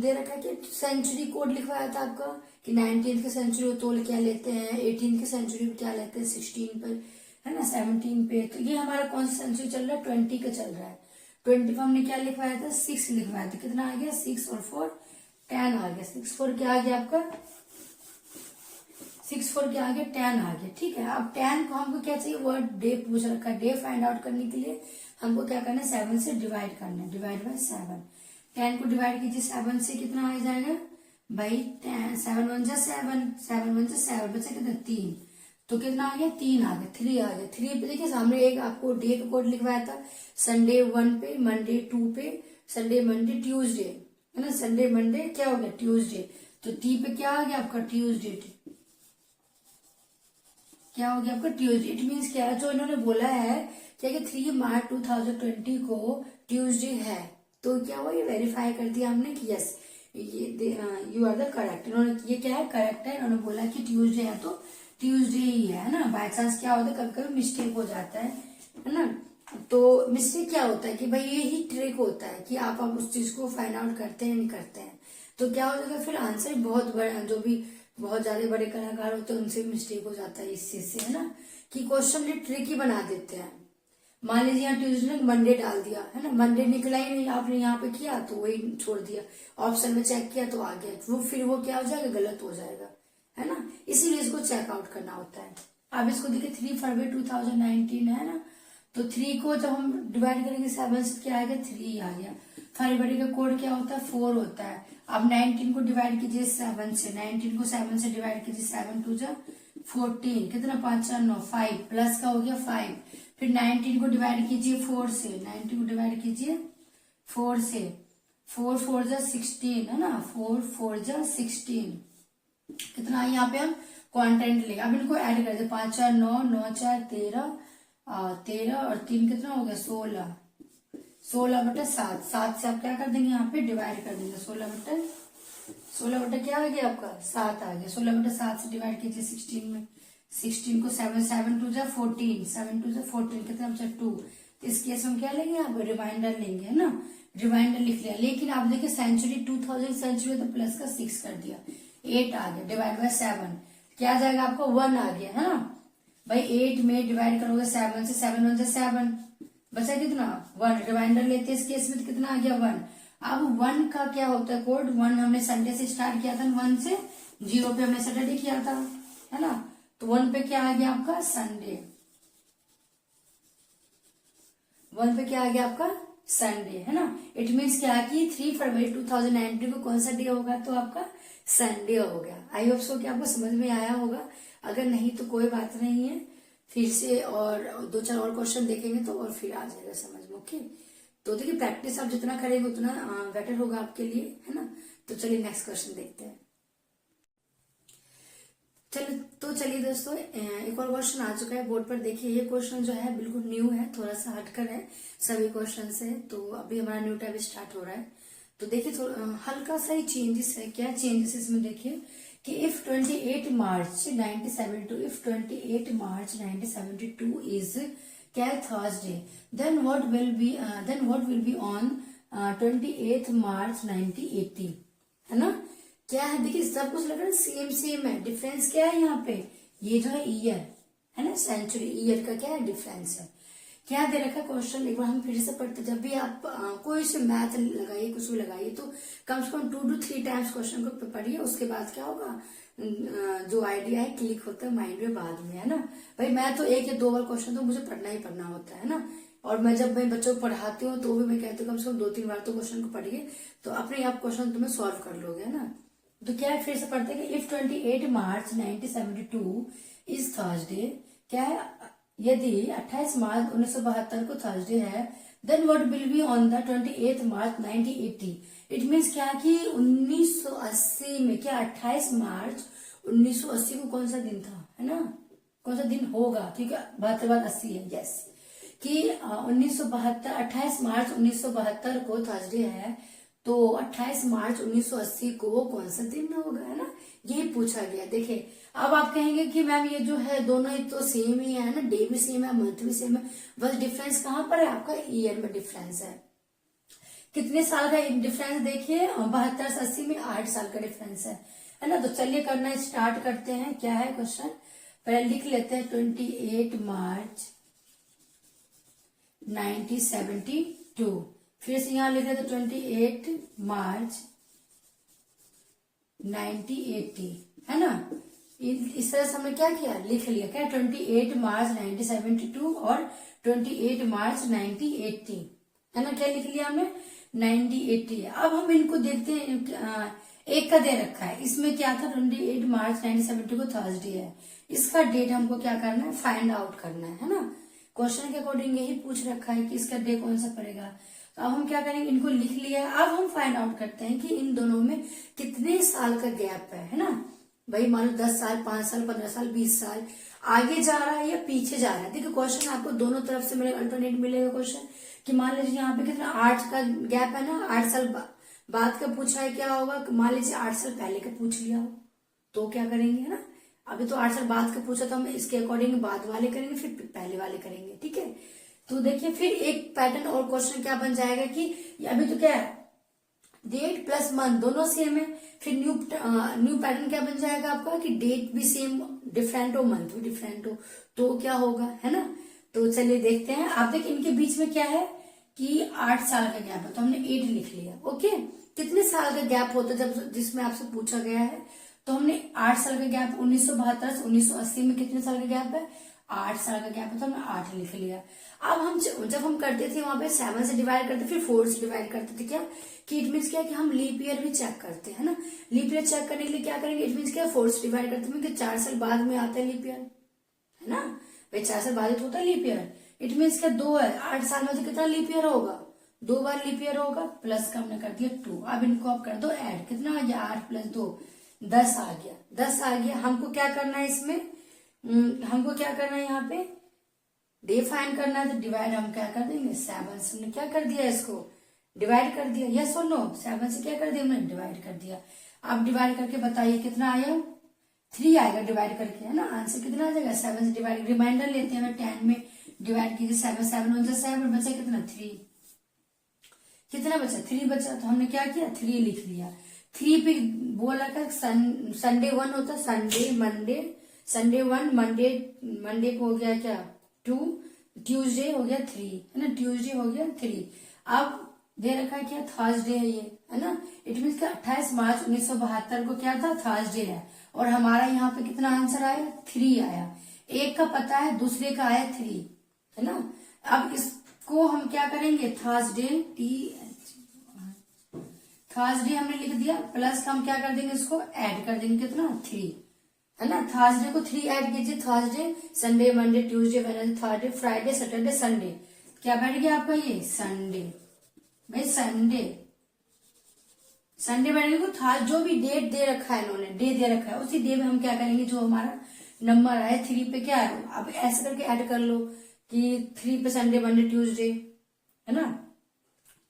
दे रखा है कि सेंचुरी कोड लिखवाया था आपका कि 19th के सेंचुरी तोल क्या लेते हैं, 18th के सेंचुरी क्या लेते हैं, 16 पर है ना, 17 पे। तो ये हमारा कौन सा सेंचुरी चल रहा है, 20 का चल रहा है। 20 पर हमने क्या लिखवाया था, 6 लिखवाया था। कितना आ गया, 6 और 4 10 आ गया। 6 4 क्या आ गया आपका, 6 4 क्या आ गया, 10 आ गया। ठीक है, अब 10 को हमको क्या चाहिए, वर्ड डे पूछ रखा है। डे फाइंड आउट करने के लिए हमको क्या करना है, 7 से डिवाइड करना है, डिवाइड बाय 7। 10 को डिवाइड कीजिए 7 से, कितना आ जाएगा भाई, 7 1 जा 7, 7 1 जा 7, बचा कितना 3, तो कितना आ गया, 3 आ गया, 3 आ गया। 3 पे देखिए सामने एक आपको डे का कोड लिखवाया था, संडे 1 पे, मंडे 2 पे, संडे मंडे ट्यूसडे है ना, संडे मंडे क्या हो गया, ट्यूसडे। तो 3 पे क्या आ गया आपका, ट्यूसडे, क्या हो गया आपका, ट्यूसडे। इट मीन्स क्या है, जो इन्होंने बोला है क्या कि 3 मार्च 2020 को ट्यूसडे है, तो क्या हुआ, ये वेरीफाई कर दिया हमने कि यस ये यू आर द करेक्ट। इन्होंने ये क्या है, करेक्ट है। इन्होंने बोला कि ट्यूसडे है तो ट्यूसडे ही है ना। बाय चांस क्या होता है, कभी कभी मिस्टेक हो जाता है ना। तो मिस्टेक क्या होता है कि भाई यही ट्रिक होता है कि आप उस चीज को फाइंड आउट करते हैं नहीं करते हैं, तो क्या हो जाएगा फिर आंसर बहुत बड़ा, जो भी बहुत ज्यादा बड़े कलाकार होते हैं उनसे भी मिस्टेक हो जाता है इस चीज से, है ना, कि क्वेश्चन ये ट्रिक ही बना देते हैं। मान लीजिए यहाँ ट्यूजडे ने मंडे डाल दिया है ना, मंडे निकला ही नहीं, आपने यहाँ पे किया तो वही छोड़ दिया, ऑप्शन में चेक किया तो आ गया, वो फिर वो क्या हो जाएगा, गलत हो जाएगा, है ना। इसीलिए इसको चेकआउट करना होता है। अब इसको देखिए 3 फरवरी 2019 है ना, तो 3 को जब हम डिवाइड करेंगे 7 से क्या आएगा, 3 आ गया। फरवरी का कोड क्या होता है, 4 होता है। अब 19 को डिवाइड कीजिए 7 से, 19 को 7 से डिवाइड कीजिए, 7 2 जा 14, कितना 5 4 9 5, प्लस का हो गया 5। फिर 19 को डिवाइड कीजिए 4 से, 19 को डिवाइड कीजिए 4 से, 4 4 जा 16 है ना, 4 4 जा 16, कितना है यहाँ पे हम क्वांटेंट लेंगे। अब इनको ऐड कर दे, 5 4 9 9 4 13, 13 और 3 कितना हो गया 16, 16 बटे 7, 7 से आप क्या कर देंगे, यहाँ पे डिवाइड कर देंगे। 16 बटे क्या आ गया आपका 7 आ गया। 16 बटे 7 से डिवाइड कीजिए 16 में, 16 को 7 7 2 जा 14, 7 2 जा 14, कितना बचा 2। तो इस केस में हम क्या लेंगे, यहाँ पे रिमाइंडर लेंगे, है ना, रिमाइंडर लिख लिया। लेकिन आप देखिए सेंचुरी 2000 सेंचुरी तो प्लस का 6 कर दिया, 8 आ गया, डिवाइड बाय 7 क्या आ जाएगा आपका 1 आ गया, है ना भाई। 8 में डिवाइड करोगे 7 से, 7 1 जा 7, बचा कितना 1, रिमाइंडर लेते हैं इस केस में तो कितना आ गया 1। अब 1 का क्या होता है कोड, 1 हमने संडे से स्टार्ट किया था, 1 से 0 पे हमने सैटरडे किया था, है ना, तो 1 पे क्या आ गया आपका संडे, 1 पे क्या आ गया आपका संडे, है ना। इट मीन्स क्या कि 3 फरवरी 2019 को कौन सा डे होगा, तो आपका संडे हो गया। आई होप सो कि आपको समझ में आया होगा, अगर नहीं तो कोई बात नहीं है, फिर से और 2-4 और क्वेश्चन देखेंगे तो और फिर आ जाएगा समझ में। ओके, तो देखिए प्रैक्टिस आप जितना करेंगे उतना बेटर होगा आपके लिए, है ना। तो चलिए नेक्स्ट क्वेश्चन देखते हैं। चलिए दोस्तों एक और क्वेश्चन आ चुका है बोर्ड पर। देखिए ये क्वेश्चन जो है बिल्कुल न्यू है, थोड़ा सा हटकर है सभी क्वेश्चन से, तो अभी हमारा न्यू टाइप स्टार्ट हो रहा है। तो देखिए हल्का सा ही चेंजेस है। क्या चेंजेस इसमें देखिए कि if 28 March 1972, if 28 March 1972 is क्या है Thursday, then what will be on 28 March 1980, है ना। क्या है देखिए सब कुछ लग रहा है सेम है, डिफरेंस क्या है यहाँ पे, ये जो है ईयर है ना, सेंचुरी ईयर का क्या है डिफरेंस है। क्या दे रखा है क्वेश्चन, एक बार हम फिर से पढ़ते। जब भी आप कोई से मैथ लगाइए, कुछ भी लगाइए, तो कम से कम 2 to 3 टाइम्स क्वेश्चन को पढ़िए। उसके बाद क्या होगा, जो आइडिया है क्लिक होता है माइंड में बाद में, है ना भाई। मैं तो 1 या 2 बार क्वेश्चन तो मुझे पढ़ना ही पढ़ना होता है ना। और मैं जब मैं बच्चों को पढ़ाती हूँ तो भी मैं कहती हूँ कम से कम 2-3 बार तो क्वेश्चन को पढ़िए, तो अपने आप क्वेश्चन तुम्हें सॉल्व कर लोगे, है ना। तो क्या है, फिर से पढ़ते हैं कि इफ 28 मार्च 1972 इज थर्सडे, क्या है, यदि 28 मार्च 1972 को थर्सडे है, then what will be on the 28 March 1980। It means क्या कि 1980 में, क्या 28 मार्च 1980 को कौन सा दिन था, है ना, कौन सा दिन होगा, ठीक है, 72 बाद 80 है, यस, कि 1972 28 मार्च 1972 को थर्सडे है, तो 28 मार्च 1980 को कौन सा दिन होगा, है ना, यही पूछा गया। देखिए अब आप कहेंगे कि मैम ये जो है दोनों ही तो सेम ही है ना, डे भी सेम है, मंथ भी सेम है, बस डिफरेंस कहाँ पर है, आपका ईयर में डिफरेंस है। कितने साल का डिफरेंस देखिए, 72 से 80 में 8 साल का डिफरेंस है ना। तो चलिए करना स्टार्ट करते हैं। क्या है क्वेश्चन, पहले लिख लेते हैं 28 मार्च 1972, फिर से यहां लिख रहे थे 28 मार्च 1980, है ना। इस तरह से हमने क्या किया, लिख लिया, क्या 28 मार्च 1972 और 28 मार्च 1980, है ना। क्या लिख लिया हमने, 1980। अब हम इनको देखते हैं, एक का दे रखा है, इसमें क्या था, 28 मार्च 1970 को थर्सडे है, इसका डेट हमको क्या करना है, फाइंड आउट करना है ना। क्वेश्चन के अकॉर्डिंग यही पूछ रखा है कि इसका डे कौन सा पड़ेगा। तो अब हम क्या करेंगे, इनको लिख लिया है, अब हम फाइंड आउट करते हैं कि इन दोनों में कितने साल का गैप है ना भाई। मान लो 10 साल, 5 साल, 15 साल, 20 साल आगे जा रहा है या पीछे जा रहा है। देखिए क्वेश्चन आपको दोनों तरफ से मिलेगा, अल्टरनेट मिलेगा क्वेश्चन, कि मान लीजिए यहाँ पे कितना 8 का गैप है ना, 8 साल बाद का पूछा है, क्या होगा, मान लीजिए 8 साल पहले का पूछ लिया हो तो क्या करेंगे, है ना। अभी तो 8 साल बाद का पूछा, तो हम इसके अकॉर्डिंग बाद वाले करेंगे, फिर पहले वाले करेंगे, ठीक है। तो देखिए फिर एक पैटर्न और क्वेश्चन क्या बन जाएगा कि अभी तो क्या है, डेट प्लस मंथ दोनों सेम है, फिर न्यू पैटर्न क्या बन जाएगा आपका कि डेट भी सेम डिफरेंट हो, मंथ भी डिफरेंट हो, तो क्या होगा, है ना। तो चलिए देखते हैं। आप देखिए इनके बीच में क्या है कि 8 साल का गैप है, तो हमने 8 लिख लिया, ओके। कितने साल का गैप होता है जब जिसमें आपसे पूछा गया है, तो हमने 8 साल का गैप, 1972 से 1980 में कितने साल का गैप है, 8 साल का गैप है, तो हमने 8 लिख लिया। अब हम जब हम करते थे वहां पे 7 से डिवाइड करते, फिर 4 से डिवाइड करते थे, क्या कि इट मीन्स क्या कि हम लीप ईयर भी चेक करते हैं ना। लीप ईयर चेक करने के लिए क्या करेंगे, इट मीन्स क्या 4 से डिवाइड करते हैं, 4 साल बाद में आता है लीप ईयर, है ना भाई, 4 साल बाद होता है लीप ईयर। इट मीन्स क्या 2 है, 8 साल में तो कितना लीप ईयर होगा, 2 बार लीप ईयर होगा, प्लस का हमने कर दिया 2। अब इनको आप कर दो ऐड, कितना आ गया 8 + 2 10 आ गया, 10 आ गया। हमको क्या करना है इसमें, हमको क्या करना है यहाँ पे डे फाइंड करना है, तो डिवाइड हम क्या कर देंगे 7 से, हमने क्या कर दिया इसको डिवाइड कर दिया, यस और नो, 7 से क्या कर दिया हमने डिवाइड कर दिया। अब डिवाइड करके बताइए कितना आया, 3 आएगा डिवाइड करके, है ना। आंसर कितना आ जाएगा, 7 से डिवाइड, रिमाइंडर लेते हैं 10 में डिवाइड कीजिए 7, 7 × 7 बचा कितना 3, कितना बचा 3 बचा, तो हमने क्या किया 3 लिख लिया। 3 पे बोला था संडे 1 होता, संडे मंडे, संडे 1, मंडे को हो गया क्या 2, ट्यूसडे हो गया 3, है ना, ट्यूसडे हो गया 3। अब दे रखा है क्या थर्सडे है ये, है ना। इट मीन्स 28 मार्च 1972 को क्या था थर्सडे है, और हमारा यहाँ पे कितना आंसर आया 3 आया। एक का पता है, दूसरे का आया 3, है ना। अब इसको हम क्या करेंगे थर्सडे थर्सडे हमने लिख दिया, प्लस का हम क्या कर देंगे इसको ऐड कर देंगे, कितना 3, है ना। थर्सडे को 3 ऐड कीजिए, Thursday Sunday Monday Tuesday Wednesday Thursday Friday Saturday Sunday, क्या बैठ गया आपका ये संडे भाई, संडे बैठ गया। था जो भी डेट दे रखा है इन्होंने, डे दे रखा है, उसी डे में हम क्या करेंगे जो हमारा नंबर आए 3 पे क्या है, अब ऐसे करके ऐड कर लो कि 3 पे संडे मंडे ट्यूसडे, है ना,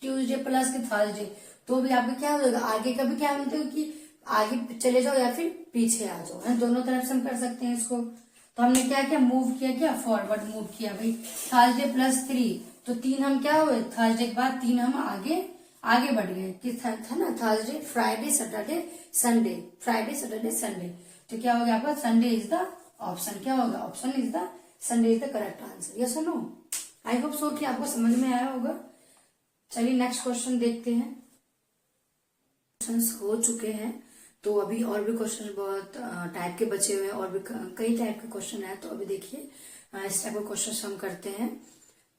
ट्यूसडे प्लस के थर्सडे, तो भी आपका क्या हो जाएगा, आगे का भी क्या होता है कि आगे चले जाओ या फिर पीछे आ जाओ, है दोनों तरफ से हम कर सकते हैं इसको। तो हमने क्या किया मूव किया, क्या फॉरवर्ड मूव किया भाई, थर्सडे प्लस 3, तो 3 हम क्या हुए थर्सडे के बाद 3 हम आगे बढ़ गए कि था ना Thursday Friday Saturday Sunday, Friday Saturday Sunday, तो क्या हो गया आपका संडे इज द ऑप्शन, क्या होगा option is the Sunday is the correct answer, yes और नो। आई होप सो कि आपको समझ में आया होगा। चलिए नेक्स्ट क्वेश्चन देखते हैं। क्वेश्चंस हो चुके हैं, तो अभी और भी क्वेश्चन बहुत टाइप के बचे हुए हैं, और भी कई टाइप के क्वेश्चन है। तो अभी देखिए इस टाइप के क्वेश्चन हम करते हैं,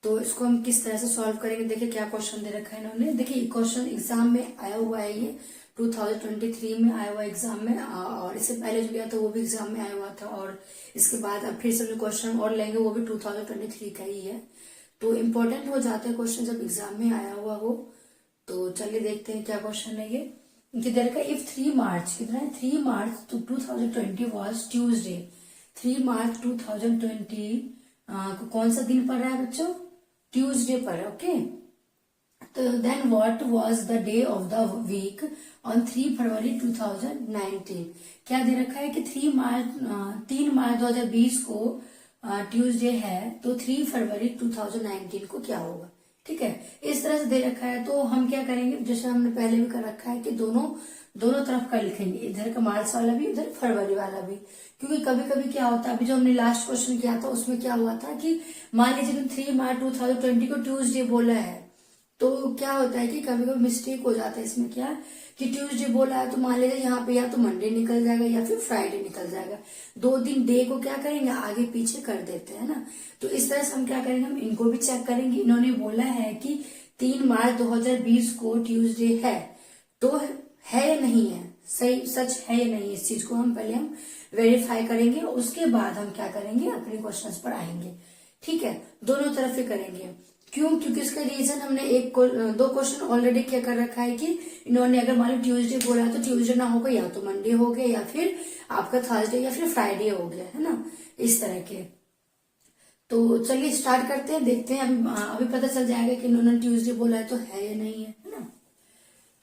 तो इसको हम किस तरह से सॉल्व करेंगे। देखिए क्या क्वेश्चन दे रखा है इन्होंने। देखिए क्वेश्चन एग्जाम में आया हुआ है, ये 2023 में आया हुआ एग्जाम में, और इससे पहले जो गया था वो भी एग्जाम में आया हुआ था, और इसके बाद अब फिर से जो क्वेश्चन और लेंगे वो भी 2023 का ही है। तो इम्पोर्टेंट हो जाते हैं क्वेश्चन जब एग्जाम में आया हुआ हो। तो चलिए देखते हैं क्या क्वेश्चन है ये। देर का इफ 3 मार्च, कितना है 3 मार्च 2020 वॉज ट्यूजडे। 3 मार्च 2020 को कौन सा दिन पड़ रहा है बच्चों? ट्यूजडे पर, ओके। तो then what was the day of the week on 3 February 2019। क्या दे रखा है कि 3 मार्च 2020 को ट्यूसडे है, तो 3 फरवरी 2019 को क्या होगा। ठीक है, इस तरह से दे रखा है। तो हम क्या करेंगे, जैसे हमने पहले भी कर रखा है कि दोनों तरफ का लिखेंगे, इधर का मार्च वाला भी, इधर फरवरी वाला भी। क्योंकि कभी कभी क्या होता है, अभी जो हमने लास्ट क्वेश्चन किया था उसमें क्या हुआ था कि मान लीजिए 3 मार्च 2020 को ट्यूसडे बोला है, तो क्या होता है कि कभी कभी मिस्टेक हो जाता है इसमें, क्या कि ट्यूसडे बोला है तो मान लीजिए यहाँ पे या तो मंडे निकल जाएगा या फिर फ्राइडे निकल जाएगा। 2 दिन डे को क्या करेंगे, आगे पीछे कर देते हैं ना। तो इस तरह से हम क्या करेंगे, हम इनको भी चेक करेंगे। इन्होंने बोला है कि 3 मार्च 2020 को ट्यूसडे है, तो है या नहीं है, सही सच है या नहीं, इस चीज को हम पहले वेरीफाई करेंगे। उसके बाद हम क्या करेंगे, अपने क्वेश्चंस पर आएंगे। ठीक है, दोनों तरफ ही करेंगे। क्यों? क्योंकि इसका रीजन हमने 2 क्वेश्चन ऑलरेडी क्या कर रखा है कि इन्होंने अगर मान लो ट्यूसडे बोला तो ट्यूसडे ना होगा, या तो मंडे हो गया या फिर आपका थर्सडे या फिर फ्राइडे हो गया, है ना, इस तरह के। तो चलिए स्टार्ट करते हैं, देखते हैं। अभी पता चल जाएगा कि इन्होंने ट्यूसडे बोला है तो है या नहीं है ना।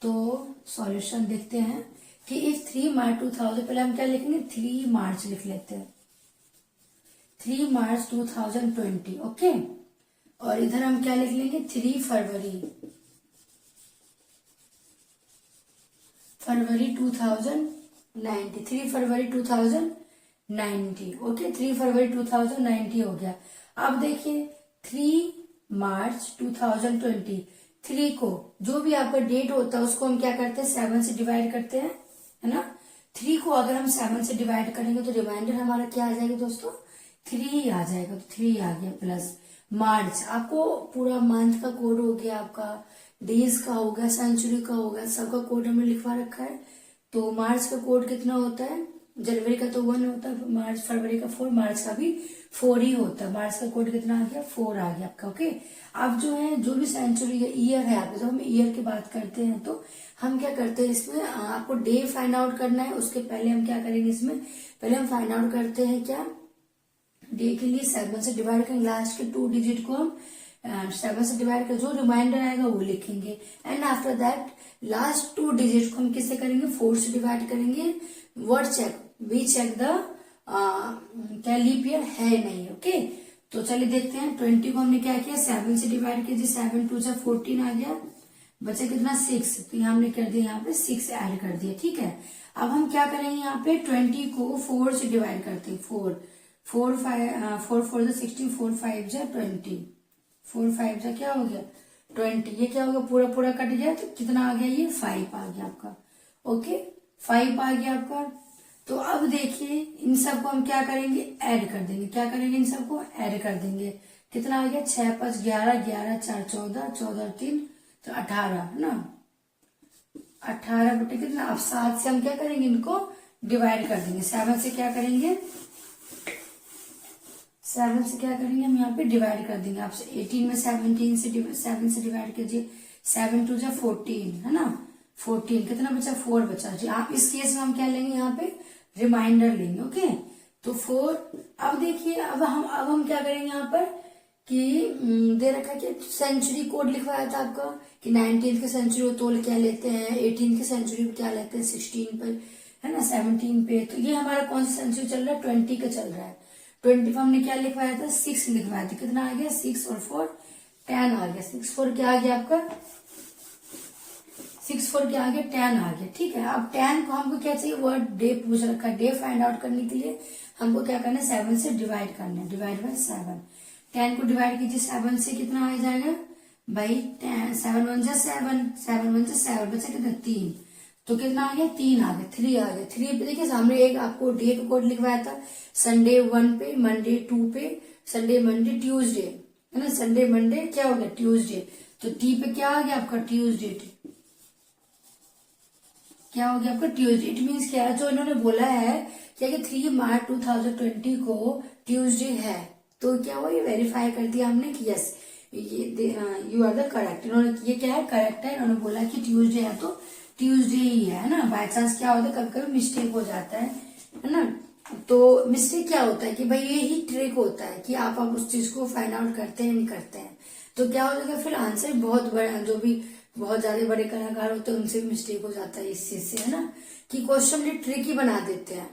तो सॉल्यूशन देखते हैं कि इफ 3 मार्च 2000, पहले हम क्या लिखेंगे, 3 मार्च लिख लेते हैं, 3 मार्च 2020, ओके। और इधर हम क्या लिख लेंगे, 3 फरवरी 2090, 3 फरवरी 2090, ओके। 3 फरवरी 2090 हो गया। अब देखिए 3 मार्च 2020, 3 को जो भी आपका डेट होता है उसको हम क्या करते हैं, 7 से डिवाइड करते हैं, है ना। 3 को अगर हम 7 से डिवाइड करेंगे तो रिमाइंडर हमारा क्या आ जाएगा दोस्तों, 3 आ जाएगा। तो 3 आ गया, प्लस मार्च, आपको पूरा मंथ का कोड हो गया, आपका डेज का हो गया, सेंचुरी का हो गया, सबका कोड हमने लिखवा रखा है। तो मार्च का कोड कितना होता है, जनवरी का तो 1 होता है, मार्च फरवरी का 4, मार्च का भी 4 ही होता है। मार्च का कोड कितना आ गया, 4 आ गया आपका, ओके। अब जो है, जो भी सेंचुरी है, ईयर है, आप जब हम ईयर की बात करते हैं तो हम क्या करते हैं, इसमें आपको डे फाइंड आउट करना है। उसके पहले हम क्या करेंगे, इसमें पहले हम फाइंड आउट करते हैं क्या, डे के लिए 7 से डिवाइड करेंगे, लास्ट के 2 डिजिट को हम 7 से डिवाइड कर, जो रिमाइंडर आएगा वो लिखेंगे। And after that last 2 digit को हम किससे करेंगे, 4 से डिवाइड करेंगे। Word check, we check the क्या लीप ईयर है नहीं, ओके। तो चलिए देखते हैं, 20 को हमने क्या किया, 7 से डिवाइड किया, 7 2 14 आ गया, बचा कितना 6, तो यहाँ हमने कर दिया, यहाँ पे 6 ऐड कर दिया, ठीक है। अब हम क्या करेंगे, यहाँ पे 20 को 4 से डिवाइड करते हैं, 4 4 4 16, 4 5 20, 4 5 क्या हो गया 20, ये क्या होगा, पूरा पूरा कट गया, तो कितना आ गया, ये 5 आ गया आपका, ओके, 5 आ गया आपका। तो अब देखिए इन सबको हम क्या करेंगे, ऐड कर देंगे, क्या करेंगे, इन सबको ऐड कर देंगे, कितना आ गया, 6 5 11, 11 4 14, 14 3 तो 18, है ना, 18 बटे कितना, अब 7 से हम क्या करेंगे, इनको डिवाइड कर देंगे, 7 से क्या करेंगे, 7 से क्या करेंगे, हम यहाँ पे डिवाइड कर देंगे। आपसे 18 में 7 से डिवाइड कीजिए, 7 2 14, है ना, 14, कितना बचा, 4 बचा जी। आप इस केस में हम क्या लेंगे, यहाँ पे रिमाइंडर लेंगे, ओके। तो 4, अब देखिए, अब हम क्या करेंगे यहाँ पर कि दे रखा है कि सेंचुरी कोड लिखवाया था आपका कि 19th के सेंचुरी को तोल क्या लेते हैं, 18th के सेंचुरी को क्या लेते हैं, 16 पर, है ना, 17 पे। तो ये हमारा कौन सा सेंचुरी चल रहा है, 20 का चल रहा है। 20 पर हमने क्या लिखवाया था, 6 लिखवाया था, कितना आ गया, 6 और 4 10 आ गया, 6 4 क्या आ गया आपका, 6 4 क्या आ गया, 10 आ गया, ठीक है। अब 10 को हमको क्या चाहिए, वर्ड डे पूछ रखा है, डे फाइंड आउट करने के लिए हमको क्या करना है, 7 से डिवाइड करना है, डिवाइड बाय 7, 10 को डिवाइड कीजिए 7 से, कितना आ जाएगा भाई 7 1 जा 7, 7 1 जा 7, बचा कितना 3, तो कितना आ गया 3 आ गया, 3 आ गया। 3 पे देखिए सामने एक आपको डे का कोड लिखवाया था, संडे 1 पे, मंडे 2 पे, संडे मंडे ट्यूसडे, है ना, संडे मंडे क्या हो गया ट्यूसडे, तो टी पे क्या आ गया आपका ट्यूसडे, क्या हो गया आपका ट्यूसडे। इट मीन्स क्या है, जो इन्होंने बोला है क्या कि 3 मार्च 2020 को ट्यूसडे है, तो क्या हुआ ये वेरीफाई कर दिया हमने कि यस ये यू आर द करेक्ट। इन्होंने ये क्या है करेक्ट है, इन्होंने बोला कि ट्यूसडे है तो ट्यूसडे ही है ना। बाय चांस क्या होता है कभी कभी मिस्टेक हो जाता है ना। तो मिस्टेक क्या होता है कि भाई ये ही ट्रिक होता है कि आप उस चीज को फाइंड आउट करते हैं नहीं करते हैं, तो क्या हो जाएगा फिर आंसर बहुत बड़ा, जो भी बहुत ज्यादा बड़े कलाकार होते हैं उनसे भी मिस्टेक हो जाता है इस चीज से, है ना, कि क्वेश्चन भी ट्रिकी बना देते हैं।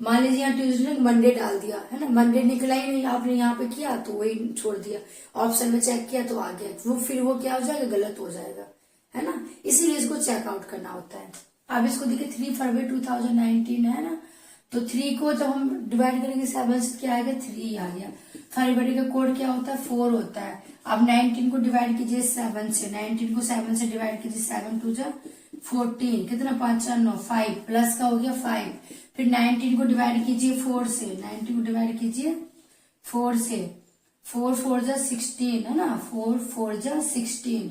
मान लीजिए यहाँ ट्यूजडे ने मंडे डाल दिया, है ना, मंडे निकला ही नहीं, आपने यहाँ पे किया तो वही छोड़ दिया, ऑप्शन में चेक किया तो आ गया, वो फिर वो क्या हो जाएगा गलत हो जाएगा, है ना, इसीलिए इसको चेकआउट करना होता है। अब इसको देखिए 3 फरवरी 2019 है ना, तो 3 को जब हम डिवाइड करेंगे 7 से क्या आएगा 3 आ गया। फरवरी का कोड क्या होता है 4 होता है। अब 19 को डिवाइड कीजिए 7 से, 19 को 7 से डिवाइड कीजिए 7 2 जा 14, कितना 5 9 5 प्लस का हो गया 5, फिर 19 को डिवाइड कीजिए 4 से, 19 को डिवाइड कीजिए 4 से, 4 4 जा 16 है ना, 4 4 जा 16,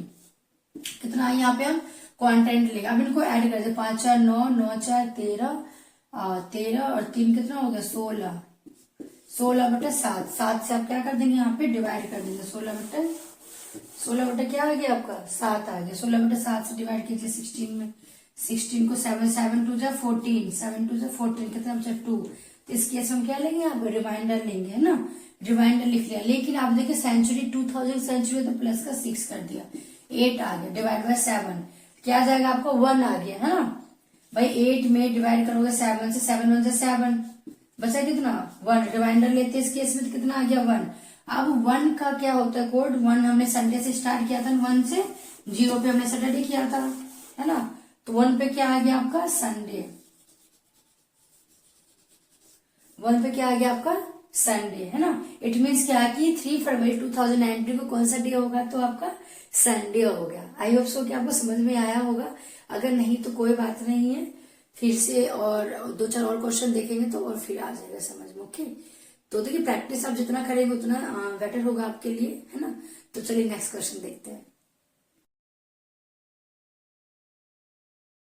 कितना यहाँ पे हम क्वांटेंट लेंगे। अब इनको ऐड कर दे, 5 4 9 9 4 13 13 और 3 कितना हो गया 16, 16 बटा 7, 7 से आप क्या कर देंगे यहाँ पे डिवाइड कर देंगे, 16 बटा क्या आ गया आपका 7 आ गया। 16 बटा 7 से डिवाइड कीजिए 16 में, 16 को 7 7 2 जा 14, 7 2 जा 14, कितना बचा 2, तो इस केस में हम क्या लेंगे यहाँ पे रिमाइंडर लेंगे, है ना, रिमाइंडर लिख लिया। लेकिन आप देखिए सेंचुरी 2000 सेंचुरी तो प्लस का 6 कर दिया, 8 आ गया, डिवाइड बाय 7 क्या आ जाएगा आपका 1 आ गया, है ना भाई। 8 में डिवाइड करोगे 7 से, 7 1 जा 7, बचा कितना 1, रिमाइंडर लेते हैं इस केस में तो कितना आ गया 1। अब 1 का क्या होता है कोड, 1 हमने संडे से स्टार्ट किया था, 1 से 0 पे हमने सैटरडे किया था, है ना, तो 1 पे क्या आ गया आपका संडे, 1 पे क्या आ गया आपका संडे, है ना। इट मीन्स क्या कि 3 फरवरी 2019 को कौन सा डे होगा, तो आपका संडे हो गया। आई होप सो कि आपको समझ में आया होगा, अगर नहीं तो कोई बात नहीं है, फिर से और 2 4 और क्वेश्चन देखेंगे तो और फिर आ जाएगा समझ में, ओके। तो देखिए प्रैक्टिस आप जितना करेंगे उतना बेटर होगा आपके लिए, है ना। तो चलिए नेक्स्ट क्वेश्चन देखते हैं।